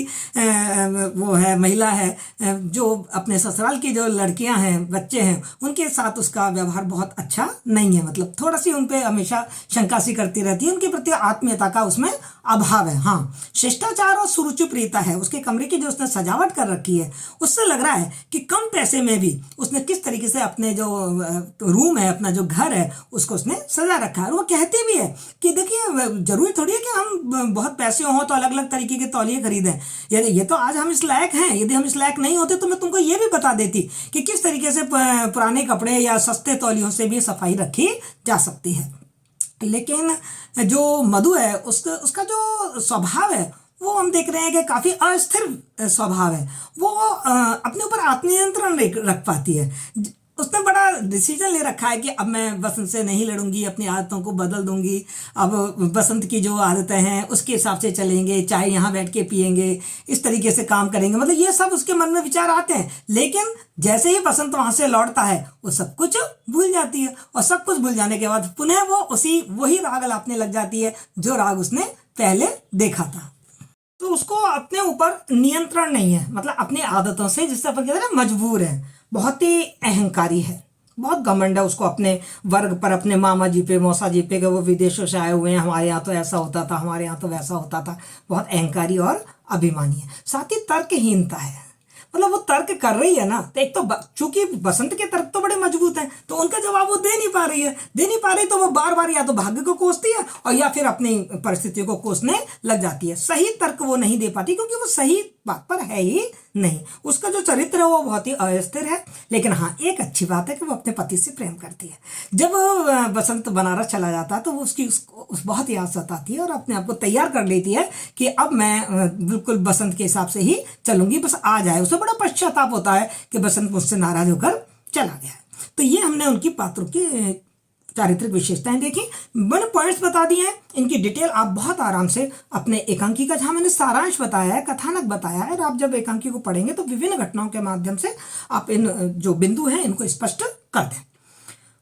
वो है, महिला है, जो अपने ससुराल की जो लड़कियां हैं, बच्चे हैं, उनके साथ उसका व्यवहार बहुत अच्छा नहीं है, मतलब थोड़ा सी उन पे हमेशा शंका सी करती रहती है, उनके प्रति आत्मीयता का उसमें अभाव है। हाँ शिष्टाचार और सुरुचि प्रियता है। उसके कमरे की जो उसने सजावट कर रखी है उससे लग रहा है कि कम पैसे में भी उसने किस तरीके से अपने जो रूम है, अपना जो घर है, उसको उसने सजा रखा है। और वो कहती भी है कि देखिए जरूरी थोड़ी है कि हम बहुत पैसे हों तो अलग अलग तरीके के तौलिए खरीदें, ये तो आज हम इस लायक हैं, यदि हम इस लायक नहीं होते तो मैं तुमको ये भी बता देती कि किस तरीके से पुराने कपड़े या सस्ते तौलियों से भी सफाई रखी जा सकती है। लेकिन जो मधु है उसका उसका जो स्वभाव है वो हम देख रहे हैं कि काफ़ी अस्थिर स्वभाव है। वो अपने ऊपर आत्मनियंत्रण रख पाती है। उसने बड़ा डिसीजन ले रखा है कि अब मैं बसंत से नहीं लड़ूंगी, अपनी आदतों को बदल दूंगी। अब बसंत की जो आदतें हैं उसके हिसाब से चलेंगे, चाय यहाँ बैठ के पियेंगे, इस तरीके से काम करेंगे, मतलब ये सब उसके मन में विचार आते हैं। लेकिन जैसे ही बसंत वहां से लौटता है वो सब कुछ भूल जाती है, और सब कुछ भूल जाने के बाद पुनः वो वही राग अलापने लग जाती है जो राग उसने पहले देखा था। तो उसको अपने ऊपर नियंत्रण नहीं है, मतलब अपनी आदतों से, जिससे अपन कहते हैं ना, मजबूर है, बहुत ही अहंकारी है, बहुत घमंड है उसको अपने वर्ग पर, अपने मामा जी पे, मौसा जी पे, कि वो विदेशों से आए हुए हैं, हमारे यहाँ तो ऐसा होता था, हमारे यहाँ तो वैसा होता था। बहुत अहंकारी और अभिमानी है। साथ ही तर्कहीनता है, मतलब वो तर्क कर रही है ना, तो एक तो चूंकि बसंत के तर्क तो बड़े मजबूत हैं, तो उनका जवाब वो दे नहीं पा रही, तो वो बार बार या तो भाग्य को कोसती है और या फिर अपनी परिस्थितियों को कोसने लग जाती है। सही तर्क वो नहीं दे पाती, क्योंकि वो सही बात पर है ही नहीं। उसका जो चरित्र है वो बहुत ही अस्थिर है। लेकिन हाँ, एक अच्छी बात है कि वो अपने पति से प्रेम करती है। जब बसंत बनारस चला जाता है तो वो उसकी बहुत याद सताती है, और अपने आप को तैयार कर लेती है कि अब मैं बिल्कुल बसंत के हिसाब से ही चलूंगी, बस आ जाए। उसे बड़ा पश्चाताप होता है कि बसंत मुझसे नाराज होकर चला गया। तो ये हमने उनकी पात्रों की चारित्रिक विशेषताएं देखी, मैंने पॉइंट्स बता दिए हैं। इनकी डिटेल आप बहुत आराम से अपने एकांकी का, जहां मैंने सारांश बताया है, कथानक बताया है, और आप जब एकांकी को पढ़ेंगे तो विभिन्न घटनाओं के माध्यम से आप इन जो बिंदु हैं इनको स्पष्ट कर दें।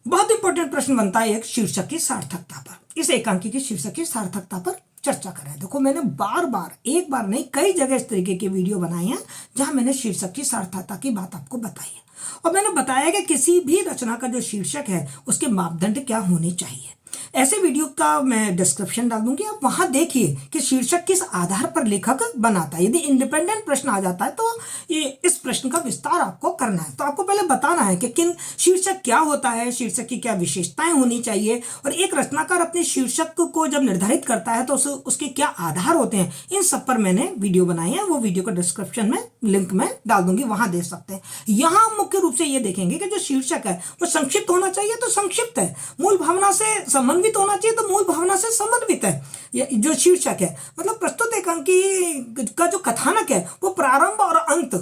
बहुत इंपॉर्टेंट प्रश्न बनता है एक शीर्षक की सार्थकता पर। इस एकांकी की शीर्षक की सार्थकता पर चर्चा करें। देखो, मैंने बार बार, एक बार नहीं, कई जगह इस तरीके के वीडियो बनाए हैं जहां मैंने शीर्षक की सार्थकता की बात आपको बताई है, और मैंने बताया कि किसी भी रचना का जो शीर्षक है उसके मापदंड क्या होने चाहिए। ऐसे वीडियो का मैं डिस्क्रिप्शन डाल दूंगी, आप वहां देखिए कि शीर्षक किस आधार पर लेखक बनाता है। यदि इंडिपेंडेंट प्रश्न आ जाता है तो ये इस प्रश्न का विस्तार आपको करना है। तो आपको पहले बताना है कि किन शीर्षक क्या होता है, शीर्षक की क्या विशेषताएं होनी चाहिए, और एक रचनाकार अपने शीर्षक को जब निर्धारित करता है तो उसके क्या आधार होते हैं। इन सब पर मैंने वीडियो बनाई है, वो वीडियो को डिस्क्रिप्शन में लिंक में डाल दूंगी, वहां देख सकते हैं। यहां मुख्य रूप से ये देखेंगे कि जो शीर्षक है वो संक्षिप्त होना चाहिए, तो संक्षिप्त है। मूल भावना से समन्वित होना चाहिए, तो मूल भावना से समन्वित है। ये जो शीर्षक है, मतलब प्रस्तुत एकांकी का जो कथानक है वो प्रारंभ और अंत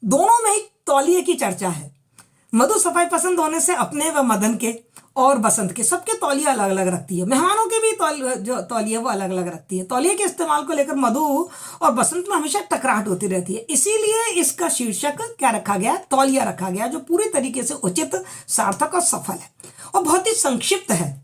दोनों में ही तौलिए की चर्चा है। मधु सफाई पसंद होने से अपने व मदन के और बसंत के सबके तौलिए अलग अलग रखती है। मेहमानों के भी जो तौलिए वो अलग अलग रखती है। तौलिए के इस्तेमाल को लेकर मधु और बसंत में हमेशा टकराहट होती रहती है। इसीलिए इसका शीर्षक क्या रखा गया? तौलिया रखा गया, जो पूरी तरीके से उचित, सार्थक और सफल है, और बहुत ही संक्षिप्त है।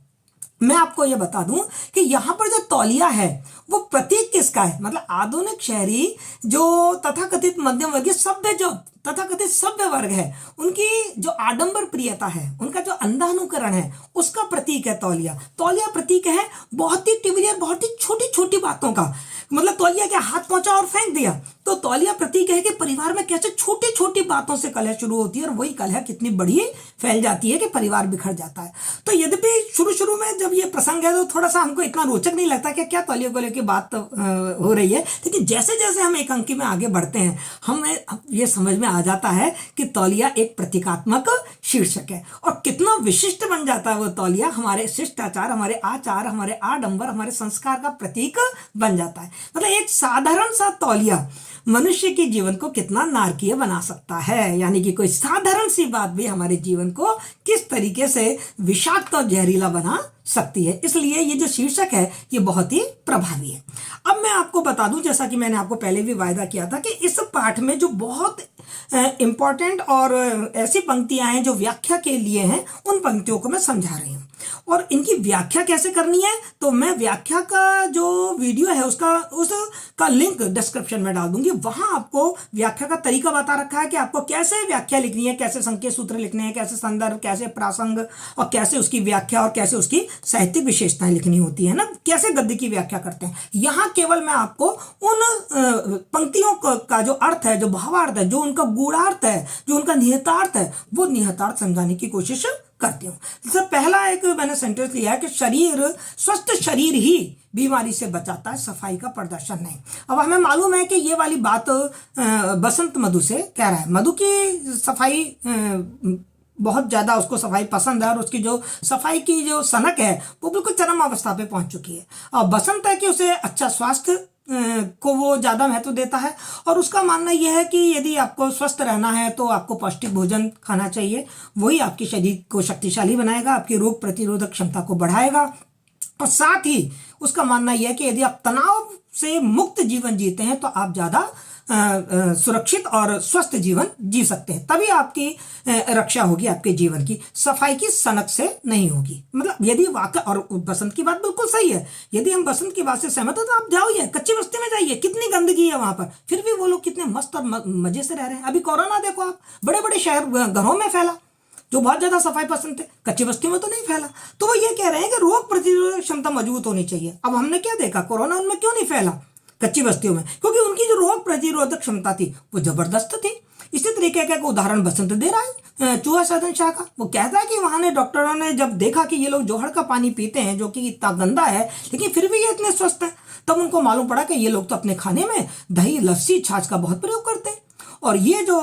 मैं आपको यह बता दूं कि यहां पर जो तौलिया है वो प्रतीक किसका है? मतलब आधुनिक शहरी जो तथाकथित मध्यम वर्गीय सभ्य, जो तथाकथित सभ्य वर्ग है, उनकी जो आडंबर प्रियता है, उनका जो अंधानुकरण है, उसका प्रतीक है तौलिया। तौलिया प्रतीक है बहुत ही टिविलियर, बहुत ही छोटी छोटी बातों का। मतलब तौलिया क्या, हाथ पहुंचा और फेंक दिया। तो तौलिया प्रतीक है कि परिवार में कैसे छोटी छोटी बातों से कलह शुरू होती है, और वही कलह कितनी बड़ी फैल जाती है कि परिवार बिखर जाता है। तो यद्यपि शुरू शुरू में जब ये प्रसंग है तो थोड़ा सा हमको इतना रोचक नहीं लगता कि क्या तौलिया को लेकर बात हो रही है, लेकिन जैसे जैसे हम एकांकी में आगे बढ़ते हैं हमें ये समझ में आ जाता है कि तौलिया एक प्रतीकात्मक शीर्षक है, और कितना विशिष्ट बन जाता है वो तौलिया। हमारे शिष्टाचार, हमारे आचार, हमारे आडंबर, हमारे संस्कार का प्रतीक बन जाता है। मतलब एक साधारण सा तौलिया मनुष्य के जीवन को कितना नारकीय बना सकता है, यानी कि कोई साधारण सी बात भी हमारे जीवन को किस तरीके से विषाक्त और जहरीला बना सकती है। इसलिए ये जो शीर्षक है ये बहुत ही प्रभावी है। अब मैं आपको बता दूं, जैसा कि मैंने आपको पहले भी वायदा किया था, कि इस पाठ में जो बहुत इंपॉर्टेंट और ऐसी पंक्तियां हैं जो व्याख्या के लिए हैं, उन पंक्तियों को मैं समझा रही हूं। और इनकी व्याख्या कैसे करनी है, तो मैं व्याख्या का जो वीडियो है उसका लिंक डिस्क्रिप्शन में डाल दूंगी। वहां आपको व्याख्या का तरीका बता रखा है कि आपको कैसे व्याख्या लिखनी है, कैसे संकेत सूत्र लिखने हैं, कैसे संदर्भ, कैसे प्रासंग, और कैसे उसकी व्याख्या और कैसे उसकी साहित्यिक विशेषताएं लिखनी होती है ना, कैसे गद्य की व्याख्या करते हैं। यहां केवल मैं आपको उन पंक्तियों का जो अर्थ है, जो भावार्थ है, जो उनका गूढ़ार्थ है, जो उनका निहितार्थ है, वो निहितार्थ समझाने की कोशिश करती हूँ। जैसे पहला एक मैंने सेंटेंस लिया है कि स्वस्थ शरीर ही बीमारी से बचाता है, सफाई का प्रदर्शन नहीं। अब हमें मालूम है कि ये वाली बात बसंत मधु से कह रहा है। मधु की सफाई बहुत ज़्यादा उसको सफाई पसंद है और उसकी जो सफाई की जो सनक है वो बिल्कुल चरम अवस्था पे पहुंच चुकी है। और बसंत है कि उसे अच्छा स्वास्थ्य को वो ज़्यादा महत्व देता है और उसका मानना यह है कि यदि आपको स्वस्थ रहना है तो आपको पौष्टिक भोजन खाना चाहिए, वही आपके शरीर को शक्तिशाली बनाएगा, आपकी रोग प्रतिरोधक क्षमता को बढ़ाएगा। और साथ ही उसका मानना यह है कि यदि आप तनाव से मुक्त जीवन जीते हैं तो आप ज़्यादा सुरक्षित और स्वस्थ जीवन जी सकते हैं, तभी आपकी रक्षा होगी आपके जीवन की, सफाई की सनक से नहीं होगी। मतलब यदि वाकई, और बसंत की बात बिल्कुल सही है, यदि हम बसंत की बात से सहमत हो तो आप जाओ, कच्ची बस्ती में जाइए, कितनी गंदगी है वहां पर, फिर भी वो लोग कितने मस्त और मजे से रह रहे हैं। अभी कोरोना देखो आप, बड़े बड़े शहर घरों में फैला, जो बहुत ज्यादा सफाई पसंद थे, कच्ची बस्ती में तो नहीं फैला। तो वो ये कह रहे हैं कि रोग प्रतिरोधक क्षमता मजबूत होनी चाहिए। अब हमने क्या देखा, कोरोना उनमें क्यों नहीं फैला कच्ची बस्तियों में, क्योंकि उनकी जो रोग प्रतिरोधक क्षमता थी वो जबरदस्त थी। इसी तरीके का उदाहरण बसंत दे रहा है चूहा साधन शाह का। वो कहता है कि वहां ने डॉक्टरों ने जब देखा कि ये लोग जोहड़ का पानी पीते हैं जो कि इतना गंदा है लेकिन फिर भी ये इतने स्वस्थ है, तब उनको मालूम पड़ा कि ये लोग तो अपने खाने में दही, लस्सी, छाछ का बहुत प्रयोग करते हैं और ये जो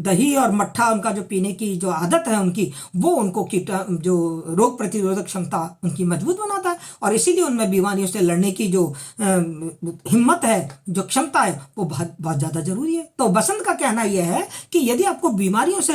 दही और मट्ठा उनका जो पीने की जो आदत है उनकी, वो उनको जो रोग प्रतिरोधक क्षमता उनकी मजबूत बनाता है और इसीलिए उनमें बीमारियों से लड़ने की जो हिम्मत है, जो क्षमता है, वो बहुत बहुत ज़्यादा जरूरी है। तो बसंत का कहना यह है कि यदि आपको बीमारियों से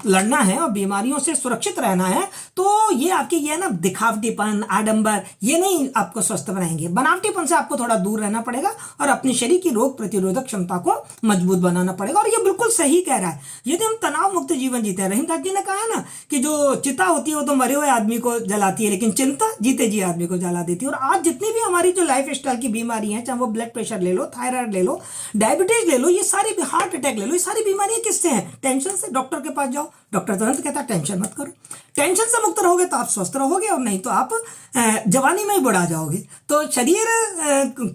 लड़ना है और बीमारियों से सुरक्षित रहना है तो ये आपके ये ना दिखावटीपन, आडंबर, ये नहीं आपको स्वस्थ बनाएंगे। बनावटीपन से आपको थोड़ा दूर रहना पड़ेगा और अपने शरीर की रोग प्रतिरोधक क्षमता को मजबूत बनाना पड़ेगा। और ये बिल्कुल सही कह रहा है। यदि हम तनाव मुक्त जीवन जीते हैं, रहीमदास जी ने कहा है ना कि जो चिता होती है वो तो मरे हुए आदमी को जलाती है लेकिन चिंता जीते जी आदमी को जला देती है। और आज जितनी भी हमारी जो लाइफ स्टाइल की बीमारी है, चाहे वो ब्लड प्रेशर ले लो, थायराइड ले लो, डायबिटीज ले लो, ये सारी, हार्ट अटैक ले लो, ये सारी बीमारियां किससे हैं? टेंशन से। डॉक्टर के पास जाओ, डॉक्टर तुरंत कहता है टेंशन मत करो। टेंशन से मुक्त रहोगे तो आप स्वस्थ रहोगे और नहीं तो आप जवानी में ही बुढ़ा जाओगे। तो शरीर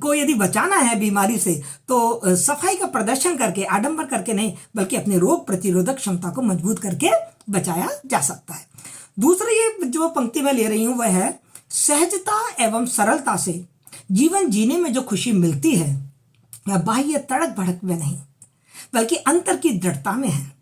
को यदि बचाना है बीमारी से तो सफाई का प्रदर्शन करके, आडंबर करके नहीं, बल्कि अपनी रोग प्रतिरोधक क्षमता को मजबूत करके बचाया जा सकता है। दूसरी ये जो पंक्ति में ले रही हूं वह है, सहजता एवं सरलता से जीवन जीने में जो खुशी मिलती है वह बाह्य तड़क भड़क में नहीं बल्कि अंतर की दृढ़ता में है।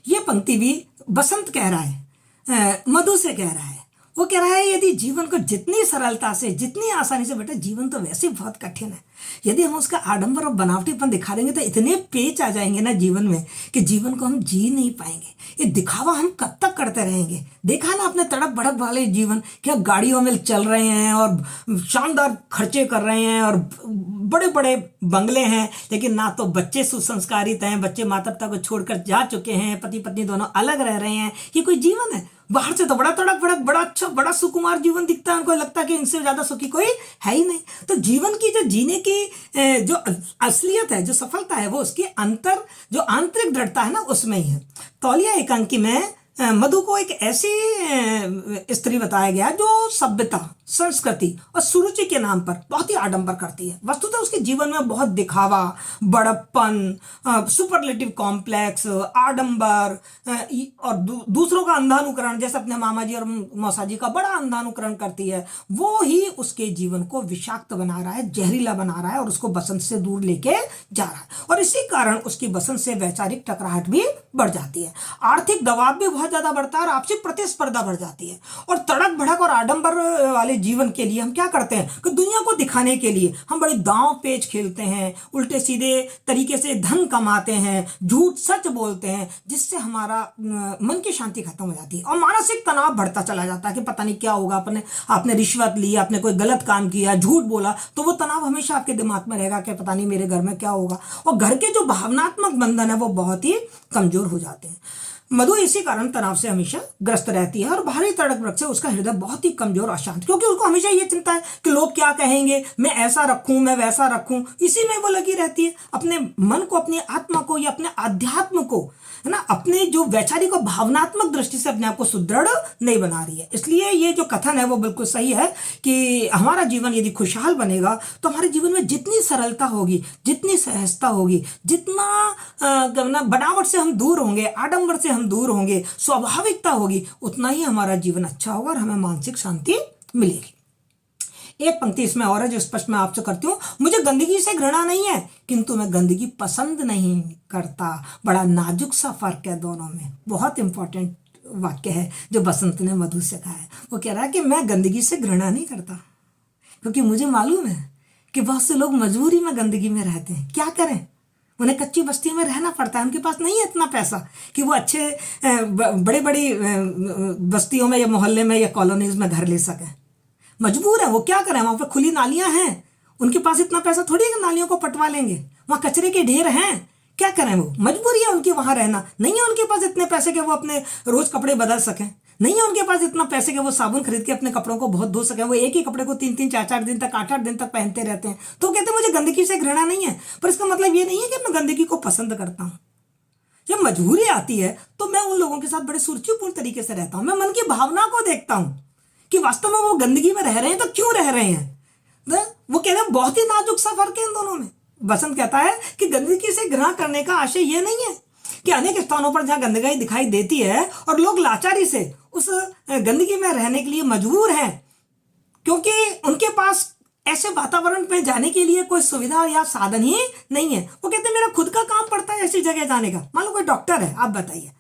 ये पंक्ति भी बसंत कह रहा है, मधु से कह रहा है। वो कह रहा है यदि जीवन को जितनी सरलता से, जितनी आसानी से, बेटा जीवन तो वैसे बहुत कठिन है, यदि हम उसका आडंबर और बनावटीपन दिखा देंगे तो इतने पेच आ जाएंगे ना जीवन में कि जीवन को हम जी नहीं पाएंगे। ये दिखावा हम कब तक करते रहेंगे? देखा ना अपने तड़प भड़क वाले जीवन, क्या गाड़ियों में चल रहे हैं और शानदार खर्चे कर रहे हैं और बड़े बड़े बंगले हैं, लेकिन ना तो बच्चे सुसंस्कारित हैं, बच्चे माता पिता को छोड़कर जा चुके हैं, पति पत्नी दोनों अलग रह रहे हैं। ये कोई जीवन है? बाहर से तो बड़ा तड़क भड़क, बड़ा अच्छा, बड़ा सुकुमार जीवन दिखता है, उनको लगता है कि इनसे ज्यादा सुखी कोई है ही नहीं। तो जीवन की जो जीने की जो असलियत है, जो सफलता है, वो उसकी जो आंतरिक दृढ़ता है ना, उसमें ही है। तौलिया एकांकी में मधु को एक ऐसी स्त्री बताया गया जो सभ्यता, संस्कृति और सुरुचि के नाम पर बहुत ही आडंबर करती है। वस्तुतः उसके जीवन में बहुत दिखावा, बड़प्पन, सुपरलेटिव कॉम्प्लेक्स, आडंबर और दूसरों का अंधानुकरण, जैसे अपने मामा जी और मौसा जी का बड़ा अंधानुकरण करती है, वो ही उसके जीवन को विषाक्त बना रहा है, जहरीला बना रहा है और उसको बसंत से दूर लेके जा रहा है। और इसी कारण उसकी बसंत से वैचारिक टकराहट भी बढ़ जाती है, आर्थिक दबाव भी बहुत ज्यादा बढ़ता है और आपसी प्रतिस्पर्धा बढ़ जाती है। और तड़क भड़क और आडंबर वाले जीवन के लिए हम क्या करते हैं कि दुनिया को दिखाने के लिए हम बड़े दांव पेच खेलते हैं, उल्टे सीधे तरीके से धन कमाते हैं, झूठ सच बोलते हैं, जिससे हमारा मन की शांति खत्म हो जाती है और मानसिक तनाव बढ़ता चला जाता है कि पता नहीं क्या होगा, आपने रिश्वत ली, आपने कोई गलत काम किया, झूठ बोला, तो वो तनाव हमेशा आपके दिमाग में रहेगा कि पता नहीं मेरे घर में क्या होगा। और घर के जो भावनात्मक बंधन है वो बहुत ही कमजोर हो जाते हैं। मधु इसी कारण तनाव से हमेशा ग्रस्त रहती है और बाहरी तड़क भड़क से उसका हृदय बहुत ही कमजोर, अशांत, क्योंकि उसको हमेशा ये चिंता है कि लोग क्या कहेंगे, मैं ऐसा रखूं, मैं वैसा रखूं, इसी में वो लगी रहती है। अपने मन को, अपनी आत्मा को या अपने अध्यात्म को, है ना, अपने जो वैचारिक और भावनात्मक दृष्टि से अपने आप को सुदृढ़ नहीं बना रही है। इसलिए ये जो कथन है वो बिल्कुल सही है कि हमारा जीवन यदि खुशहाल बनेगा तो हमारे जीवन में जितनी सरलता होगी, जितनी सहजता होगी, जितना बनावट से हम दूर होंगे, आडंबर से हम दूर होंगे, स्वाभाविकता होगी, उतना ही हमारा जीवन अच्छा होगा और हमें मानसिक शांति मिलेगी। एक पंक्ति इसमें और है जो स्पष्ट मैं आपसे करती हूँ, मुझे गंदगी से घृणा नहीं है किंतु मैं गंदगी पसंद नहीं करता। बड़ा नाजुक सा फर्क है दोनों में। बहुत इंपॉर्टेंट वाक्य है जो बसंत ने मधु से कहा है। वो कह रहा है कि मैं गंदगी से घृणा नहीं करता क्योंकि मुझे मालूम है कि बहुत से लोग मजबूरी में गंदगी में रहते हैं। क्या करें, उन्हें कच्ची बस्ती में रहना पड़ता है, उनके पास नहीं है इतना पैसा कि वो अच्छे बड़े बड़ी बस्तियों में या मोहल्ले में या कॉलोनीज में घर ले सकें। मजबूर है, वो क्या करें, वहाँ पे खुली नालियाँ हैं, उनके पास इतना पैसा थोड़ी है कि नालियों को पटवा लेंगे, वहाँ कचरे के ढेर हैं, क्या करें, वो मजबूरी है उनकी वहाँ रहना। नहीं है उनके पास इतने पैसे कि वो अपने रोज कपड़े बदल सकें, नहीं है उनके पास इतना पैसे कि वो साबुन खरीद के अपने कपड़ों को बहुत धो सकें। वो एक ही कपड़े को 3-3, 4-4 दिन तक, 8-8 दिन तक पहनते रहते हैं। तो कहते हैं मुझे गंदगी से घृणा नहीं है, पर इसका मतलब ये नहीं है कि मैं गंदगी को पसंद करता हूँ। जब मजबूरी आती है तो मैं उन लोगों के साथ बड़े सुरुचिपूर्ण तरीके से रहता हूँ। मैं मन की भावना को देखता हूँ कि वास्तव में वो गंदगी में रह रहे हैं तो क्यों रह रहे हैं। वो कह रहे हैं बहुत ही नाजुक सा फर्क है इन दोनों में। बसंत कहता है कि गंदगी से घृणा करने का आशय ये नहीं है कि अनेक स्थानों पर जहां गंदगी दिखाई देती है और लोग लाचारी से उस गंदगी में रहने के लिए मजबूर हैं क्योंकि उनके पास ऐसे वातावरण में जाने के लिए कोई सुविधा या साधन ही नहीं है। वो कहते हैं मेरा खुद का काम पड़ता है ऐसी जगह जाने का। मान लो कोई डॉक्टर है, आप बताइए,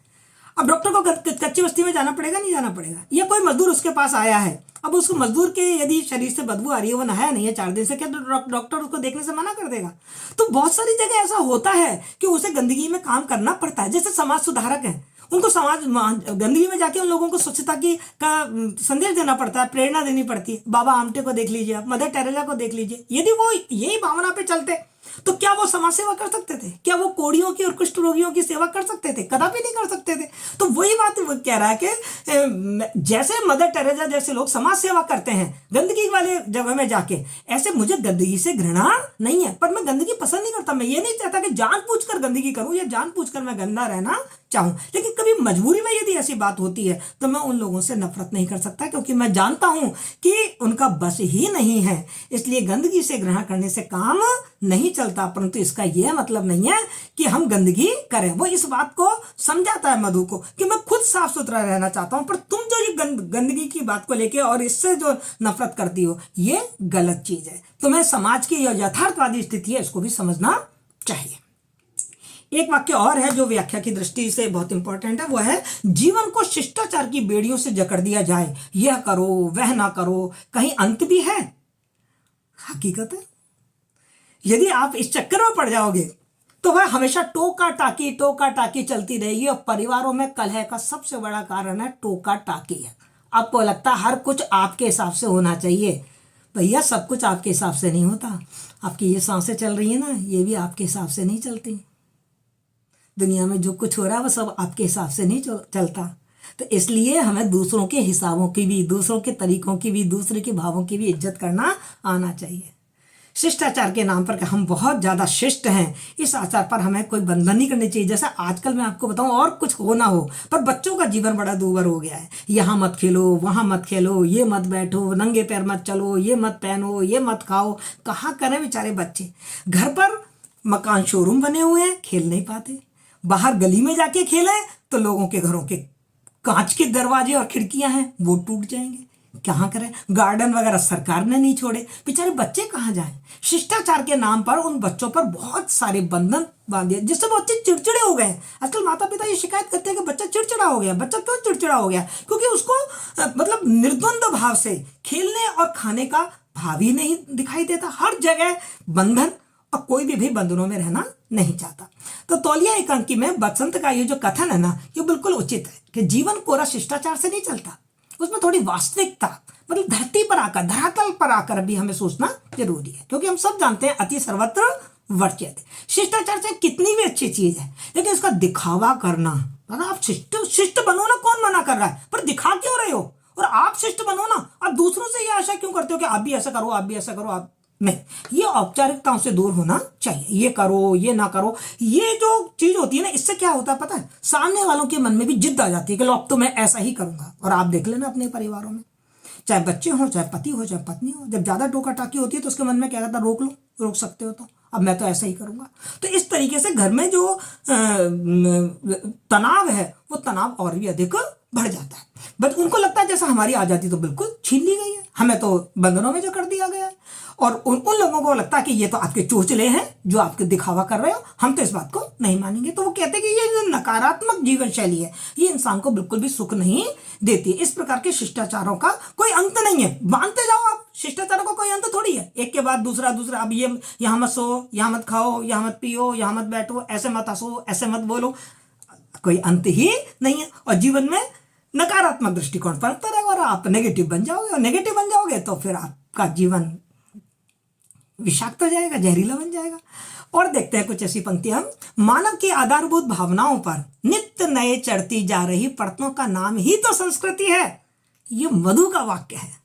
अब डॉक्टर को कच्ची बस्ती में जाना पड़ेगा, नहीं जाना पड़ेगा? या कोई मजदूर उसके पास आया है, अब उस मजदूर के यदि शरीर से बदबू आ रही है, वो नहाया नहीं है 4 दिन से, क्या डॉक्टर उसको देखने से मना कर देगा? तो बहुत सारी जगह ऐसा होता है कि उसे गंदगी में काम करना पड़ता है। जैसे समाज सुधारक है, उनको समाज गंदगी में जाके उन लोगों को स्वच्छता का संदेश देना पड़ता है, प्रेरणा देनी पड़ती है। बाबा आमटे को देख लीजिए, मदर टेरेसा को देख लीजिए। यदि वो यही भावना पे चलते तो क्या वो समाज सेवा कर सकते थे? क्या वो कोढ़ियों की और कुष्ठ रोगियों की सेवा कर सकते थे? कदापि नहीं कर सकते थे। तो वही बात वो कह रहा है कि जैसे मदर टेरेसा जैसे लोग समाज सेवा करते हैं गंदगी वाले जगह में जाके, ऐसे मुझे गंदगी से घृणा नहीं है, पर मैं गंदगी पसंद नहीं करता। मैं ये नहीं चाहता कि जानबूझकर गंदगी करूं या जानबूझकर मैं गंदा रहना चाहूं, लेकिन कभी मजबूरी में यदि ऐसी बात होती है तो मैं उन लोगों से नफरत नहीं कर सकता क्योंकि मैं जानता हूं कि उनका बस ही नहीं है। इसलिए गंदगी से घृणा करने से काम नहीं चलता, परंतु इसका यह मतलब नहीं है कि हम गंदगी करें। वो इस बात को समझाता है मधु को कि मैं खुद साफ सुथरा रहना चाहता हूं, पर तुम जो ये गंदगी की बात को लेके और इससे जो नफरत करती हो, ये गलत चीज है। तुम्हें समाज की जो यथार्थवादी स्थिति है इसको भी समझना चाहिए। एक वाक्य और है जो व्याख्या की दृष्टि से बहुत इंपॉर्टेंट है, वो है जीवन को शिष्टाचार की बेड़ियों से जकड़ दिया जाए, यह करो वह ना करो, कहीं अंत भी है? हकीकत है, यदि आप इस चक्कर में पड़ जाओगे तो वह हमेशा टोका टाकी चलती रहेगी। और परिवारों में कलह का सबसे बड़ा कारण है टोका टाकी है। आपको लगता है हर कुछ आपके हिसाब से होना चाहिए, भैया सब कुछ आपके हिसाब से नहीं होता। आपकी ये सांसें चल रही है ना, ये भी आपके हिसाब से नहीं चलती। दुनिया में जो कुछ हो रहा है वो सब आपके हिसाब से नहीं चलता। तो इसलिए हमें दूसरों के हिसाबों की भी, दूसरों के तरीकों की भी, दूसरे के भावों की भी इज्जत करना आना चाहिए। शिष्टाचार के नाम पर हम बहुत ज़्यादा शिष्ट हैं, इस आचार पर हमें कोई बंधन नहीं करनी चाहिए। जैसा आजकल मैं आपको बताऊं, और कुछ हो ना हो पर बच्चों का जीवन बड़ा दूभर हो गया है। यहाँ मत खेलो, वहाँ मत खेलो, ये मत बैठो, नंगे पैर मत चलो, ये मत पहनो, ये मत खाओ। कहाँ करें बेचारे बच्चे? घर पर मकान शोरूम बने हुए हैं, खेल नहीं पाते। बाहर गली में जाके खेले तो लोगों के घरों के कांच के दरवाजे और खिड़कियां हैं वो टूट जाएंगे। कहाँ करें? गार्डन वगैरह सरकार ने नहीं छोड़े, बेचारे बच्चे कहाँ जाएं? शिष्टाचार के नाम पर उन बच्चों पर बहुत सारे बंधन बांध दिए जिससे बच्चे चिड़चिड़े हो गए। आजकल माता पिता ये शिकायत करते हैं कि बच्चा चिड़चिड़ा हो गया। बच्चा क्यों चिड़चिड़ा हो गया? क्योंकि उसको मतलब निर्द्वंद भाव से खेलने और खाने का भाव ही नहीं दिखाई देता। हर जगह बंधन, और कोई भी बंधनों में रहना नहीं चाहता। तो तौलिया एकांकी में बसंत का ये जो कथन है ना, ये बिल्कुल उचित है कि जीवन कोरा शिष्टाचार से नहीं चलता, उसमें थोड़ी वास्तविकता, मतलब धरती पर आकर, धरातल पर आकर भी हमें सोचना जरूरी है। क्योंकि हम सब जानते हैं अति सर्वत्र वर्ज्यते। शिष्टाचार से कितनी भी अच्छी चीज है, लेकिन इसका दिखावा करना, आप शिष्ट बनो ना, कौन मना कर रहा है, पर दिखा क्यों रहे हो? और आप शिष्ट बनो ना, आप दूसरों से ये आशा क्यों करते हो कि आप भी ऐसा करो, आप भी ऐसा करो? आप नहीं, ये औपचारिकताओं से दूर होना चाहिए। ये करो, ये ना करो, ये जो चीज होती है ना, इससे क्या होता है पता है? सामने वालों के मन में भी जिद आ जाती है कि लो अब तो मैं ऐसा ही करूंगा। और आप देख लेना अपने परिवारों में, चाहे बच्चे हो, चाहे पति हो, चाहे पत्नी हो, जब ज्यादा टोका टाकी होती है तो उसके मन में क्या कहता है? रोक लो, रोक सकते हो तो अब मैं तो ऐसा ही करूंगा। तो इस तरीके से घर में जो तनाव है वो तनाव और भी अधिक बढ़ जाता है। बट उनको लगता है जैसा हमारी आजादी तो बिल्कुल छीन ली गई है, हमें तो बंधनों में जो कर दिया गया है। और उन लोगों को लगता है कि ये तो आपके चोचले हैं जो आपके दिखावा कर रहे हो, हम तो इस बात को नहीं मानेंगे। तो वो कहते हैं कि ये जो नकारात्मक जीवन शैली है ये इंसान को बिल्कुल भी सुख नहीं देती। इस प्रकार के शिष्टाचारों का कोई अंत नहीं है, मानते जाओ आप, शिष्टाचारों का कोई अंत थोड़ी है, एक के बाद दूसरा दूसरा। अब ये यहाँ मत सो, यहाँ मत खाओ, यहाँ मत पियो, यहाँ मत बैठो, ऐसे मत हंसो, ऐसे मत बोलो, कोई अंत ही नहीं है। और जीवन में नकारात्मक दृष्टिकोण पनपता रहेगा और आप नेगेटिव बन जाओगे, और नेगेटिव बन जाओगे तो फिर आपका जीवन विषाक्त हो जाएगा, जहरीला बन जाएगा। और देखते हैं कुछ ऐसी पंक्तियां, मानव की आधारभूत भावनाओं पर नित्य नए चढ़ती जा रही परतों का नाम ही तो संस्कृति है। ये मधु का वाक्य है,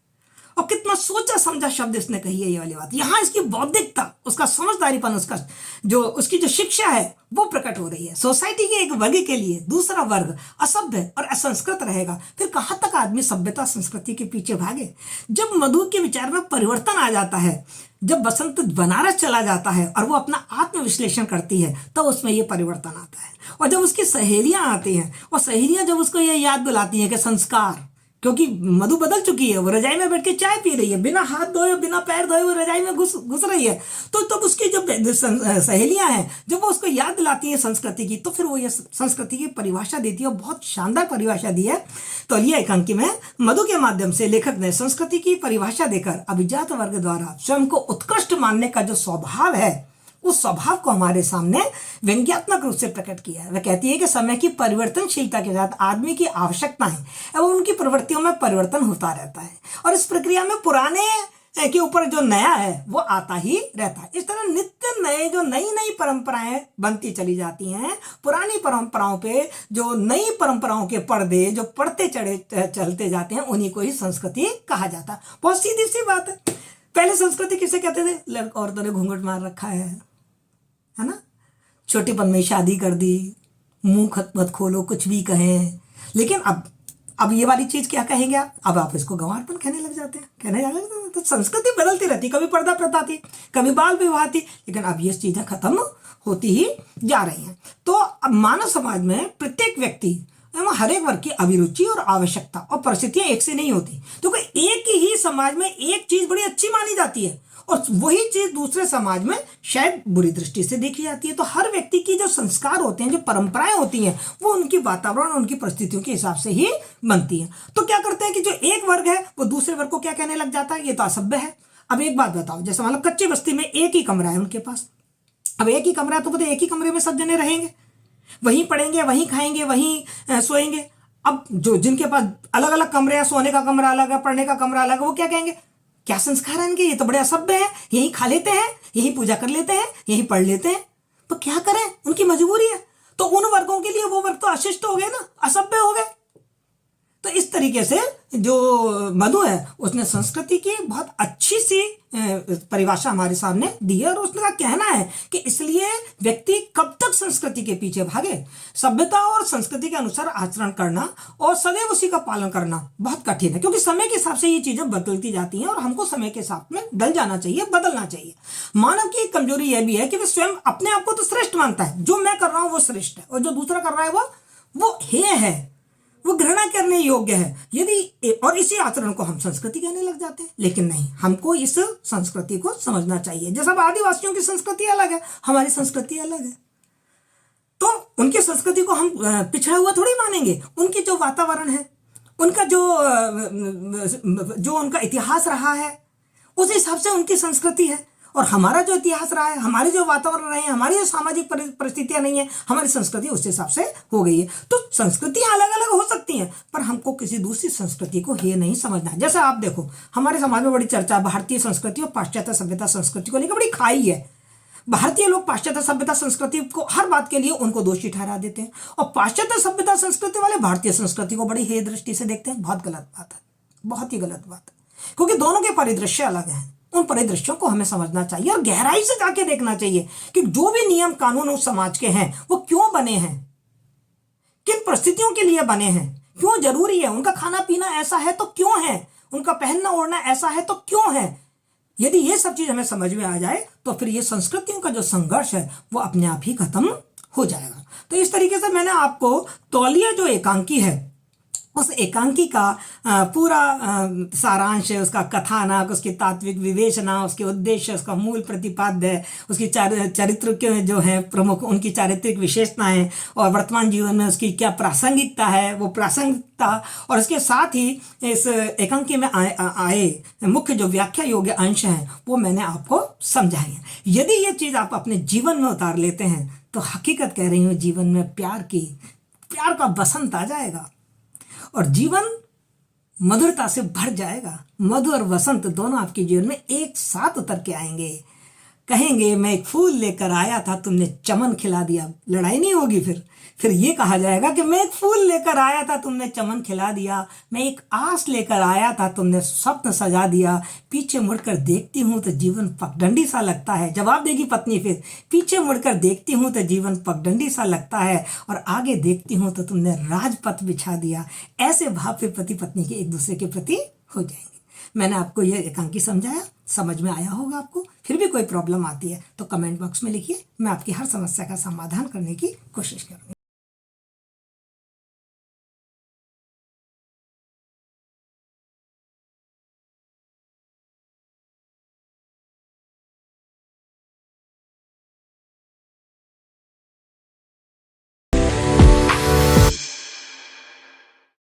और कितना सोचा समझा शब्द इसने कही है ये वाली बात। यहां इसकी बौद्धिकता, उसका समझदारीपन, उसकी जो शिक्षा है वो प्रकट हो रही है। सोसाइटी के एक वर्ग के लिए दूसरा वर्ग असभ्य और असंस्कृत रहेगा, फिर कहां तक आदमी सभ्यता संस्कृति के पीछे भागे। जब मधु के विचार में परिवर्तन आ जाता है, जब बसंत बनारस चला जाता है और वो अपना आत्मविश्लेषण करती है, तब उसमें ये परिवर्तन आता है। और जब उसकी सहेलियां आती हैं और सहेलियां जब उसको ये याद दिलाती हैं कि संस्कार, क्योंकि मधु बदल चुकी है, वो रजाई में बैठ के चाय पी रही है, बिना हाथ धोए बिना पैर धोए वो रजाई में घुस रही है। तो तब उसकी जो सहेलियां हैं जब वो उसको याद दिलाती हैं संस्कृति की, तो फिर वो ये संस्कृति की परिभाषा देती है, और बहुत शानदार परिभाषा दी है। तो ये एकांकी में मधु के माध्यम से लेखक ने संस्कृति की परिभाषा देकर अभिजात वर्ग द्वारा स्वयं को उत्कृष्ट मानने का जो स्वभाव है, उस स्वभाव को हमारे सामने व्यंग्यात्मक रूप से प्रकट किया है। वह कहती है कि समय की परिवर्तनशीलता के साथ आदमी की आवश्यकताएं एवं उनकी प्रवृत्तियों में परिवर्तन होता रहता है, और इस प्रक्रिया में पुराने के ऊपर जो नया है वो आता ही रहता है। इस तरह नित्य नए जो नई नई परंपराएं बनती चली जाती हैं, पुरानी परंपराओं पे जो नई परंपराओं के पर्दे जो पड़ते चलते जाते हैं, उन्हीं को ही संस्कृति कहा जाता है। बहुत सीधी सी बात है। पहले संस्कृति किसे कहते थे? औरतों ने घूंघट मार रखा है ना, छोटेपन में शादी कर दी, मुंह मत खोलो, कुछ भी कहें। लेकिन अब ये वाली चीज क्या कहेंगे आप? अब आप इसको गंवारपन कहने लग जाते हैं, कहने लग जाते हैं। तो संस्कृति बदलती रहती, कभी पर्दा प्रथा थी, कभी बाल विवाह थी, लेकिन अब ये चीजें खत्म होती ही जा रही हैं। तो अब मानव समाज में प्रत्येक व्यक्ति एवं हर एक वर्ग की अभिरुचि और आवश्यकता और परिस्थितियां एक से नहीं होती। तो कोई एक ही समाज में एक चीज बड़ी अच्छी मानी जाती है और वही चीज दूसरे समाज में शायद बुरी दृष्टि से देखी जाती है। तो हर व्यक्ति की जो संस्कार होते हैं, जो परंपराएं होती हैं, वो उनकी वातावरण, उनकी परिस्थितियों के हिसाब से ही बनती हैं। तो क्या करते हैं कि जो एक वर्ग है वो दूसरे वर्ग को क्या कहने लग जाता है? ये तो असभ्य है। अब एक बात बताओ, जैसे मतलब कच्ची बस्ती में एक ही कमरा है उनके पास, अब एक ही कमरा है तो बोलते एक ही कमरे में सब जने रहेंगे, वहीं पढ़ेंगे, वहीं खाएंगे, वहीं सोएंगे। अब जो जिनके पास अलग अलग कमरे हैं, सोने का कमरा अलग है, पढ़ने का कमरा अलग है, वो क्या कहेंगे? क्या संस्कार है इनके? ये तो बड़े असभ्य है, यहीं खा लेते हैं, यहीं पूजा कर लेते हैं, यहीं पढ़ लेते हैं। तो क्या करें, उनकी मजबूरी है। तो उन वर्गों के लिए वो वर्ग तो अशिष्ट हो गए ना, असभ्य हो गए। तो इस तरीके से जो मधु है उसने संस्कृति की बहुत अच्छी सी परिभाषा हमारे सामने दी है, और उसका कहना है कि इसलिए व्यक्ति कब तक संस्कृति के पीछे भागे। सभ्यता और संस्कृति के अनुसार आचरण करना और सदैव उसी का पालन करना बहुत कठिन है, क्योंकि समय के हिसाब से ये चीजें बदलती जाती हैं और हमको समय के साथ में ढल जाना चाहिए, बदलना चाहिए। मानव की एक कमजोरी यह भी है कि वह स्वयं अपने आप को तो श्रेष्ठ मानता है, जो मैं कर रहा हूं वो श्रेष्ठ है, और जो दूसरा कर रहा है वो हेय है, वो घृणा करने योग्य है। यदि और इसी आचरण को हम संस्कृति कहने लग जाते हैं। लेकिन नहीं, हमको इस संस्कृति को समझना चाहिए। जैसा आदिवासियों की संस्कृति अलग है, हमारी संस्कृति अलग है, तो उनकी संस्कृति को हम पिछड़ा हुआ थोड़ी मानेंगे। उनकी जो वातावरण है, उनका जो उनका इतिहास रहा है, उस हिसाब से उनकी संस्कृति है। और हमारा जो इतिहास रहा है, हमारे जो वातावरण रहे हैं, हमारी जो सामाजिक परिस्थितियां नहीं है, हमारी संस्कृति उस हिसाब से हो गई है। तो संस्कृतियां अलग अलग हो सकती हैं, पर हमको किसी दूसरी संस्कृति को ये नहीं समझना है। जैसे आप देखो, हमारे समाज में बड़ी चर्चा भारतीय संस्कृति और पाश्चात्य सभ्यता संस्कृति को लेकर बड़ी खाई है। भारतीय लोग पाश्चात्य सभ्यता संस्कृति को हर बात के लिए उनको दोषी ठहरा देते हैं, और पाश्चात्य सभ्यता संस्कृति वाले भारतीय संस्कृति को बड़ी हेय दृष्टि से देखते हैं। बहुत गलत बात है, बहुत ही गलत बात है, क्योंकि दोनों के परिदृश्य अलग हैं। उन परिदृश्यों को हमें समझना चाहिए और गहराई से जाके देखना चाहिए कि जो भी नियम कानून उस समाज के हैं वो क्यों बने हैं, किन परिस्थितियों के लिए बने हैं, क्यों जरूरी है। उनका खाना पीना ऐसा है तो क्यों है, उनका पहनना ओढ़ना ऐसा है तो क्यों है। यदि ये सब चीज हमें समझ में आ जाए तो फिर ये संस्कृतियों का जो संघर्ष है वो अपने आप ही खत्म हो जाएगा। तो इस तरीके से मैंने आपको तौलिया जो एकांकी है उस एकांकी का पूरा सारांश, उसका कथानक, उसकी तात्विक विवेचना, उसके उद्देश्य, उसका मूल प्रतिपाद्य, उसकी चरित्र के जो है प्रमुख उनकी चारित्रिक विशेषताएं और वर्तमान जीवन में उसकी क्या प्रासंगिकता है, वो प्रासंगिकता और उसके साथ ही इस एकांकी में आए मुख्य जो व्याख्या योग्य अंश हैं वो मैंने आपको समझाए हैं। यदि ये चीज़ आप अपने जीवन में उतार लेते हैं तो हकीकत कह रही हूँ जीवन में प्यार का बसंत आ जाएगा और जीवन मधुरता से भर जाएगा। मधु और वसंत दोनों आपके जीवन में एक साथ उतर के आएंगे। कहेंगे मैं एक फूल लेकर आया था, तुमने चमन खिला दिया। लड़ाई नहीं होगी। फिर ये कहा जाएगा कि मैं एक फूल लेकर आया था, तुमने चमन खिला दिया। मैं एक आस लेकर आया था, तुमने स्वप्न सजा दिया। पीछे मुड़कर देखती हूँ तो जीवन पगडंडी सा लगता है। जवाब देगी पत्नी फिर, पीछे मुड़कर देखती हूँ तो जीवन पगडंडी सा लगता है और आगे देखती हूँ तो तुमने राजपथ बिछा दिया। ऐसे भाव फिर पति पत्नी के एक दूसरे के प्रति हो जाएंगे। मैंने आपको ये एकांकी समझाया, समझ में आया होगा आपको। फिर भी कोई प्रॉब्लम आती है तो कमेंट बॉक्स में लिखिए, मैं आपकी हर समस्या का समाधान करने की कोशिश करूँगा।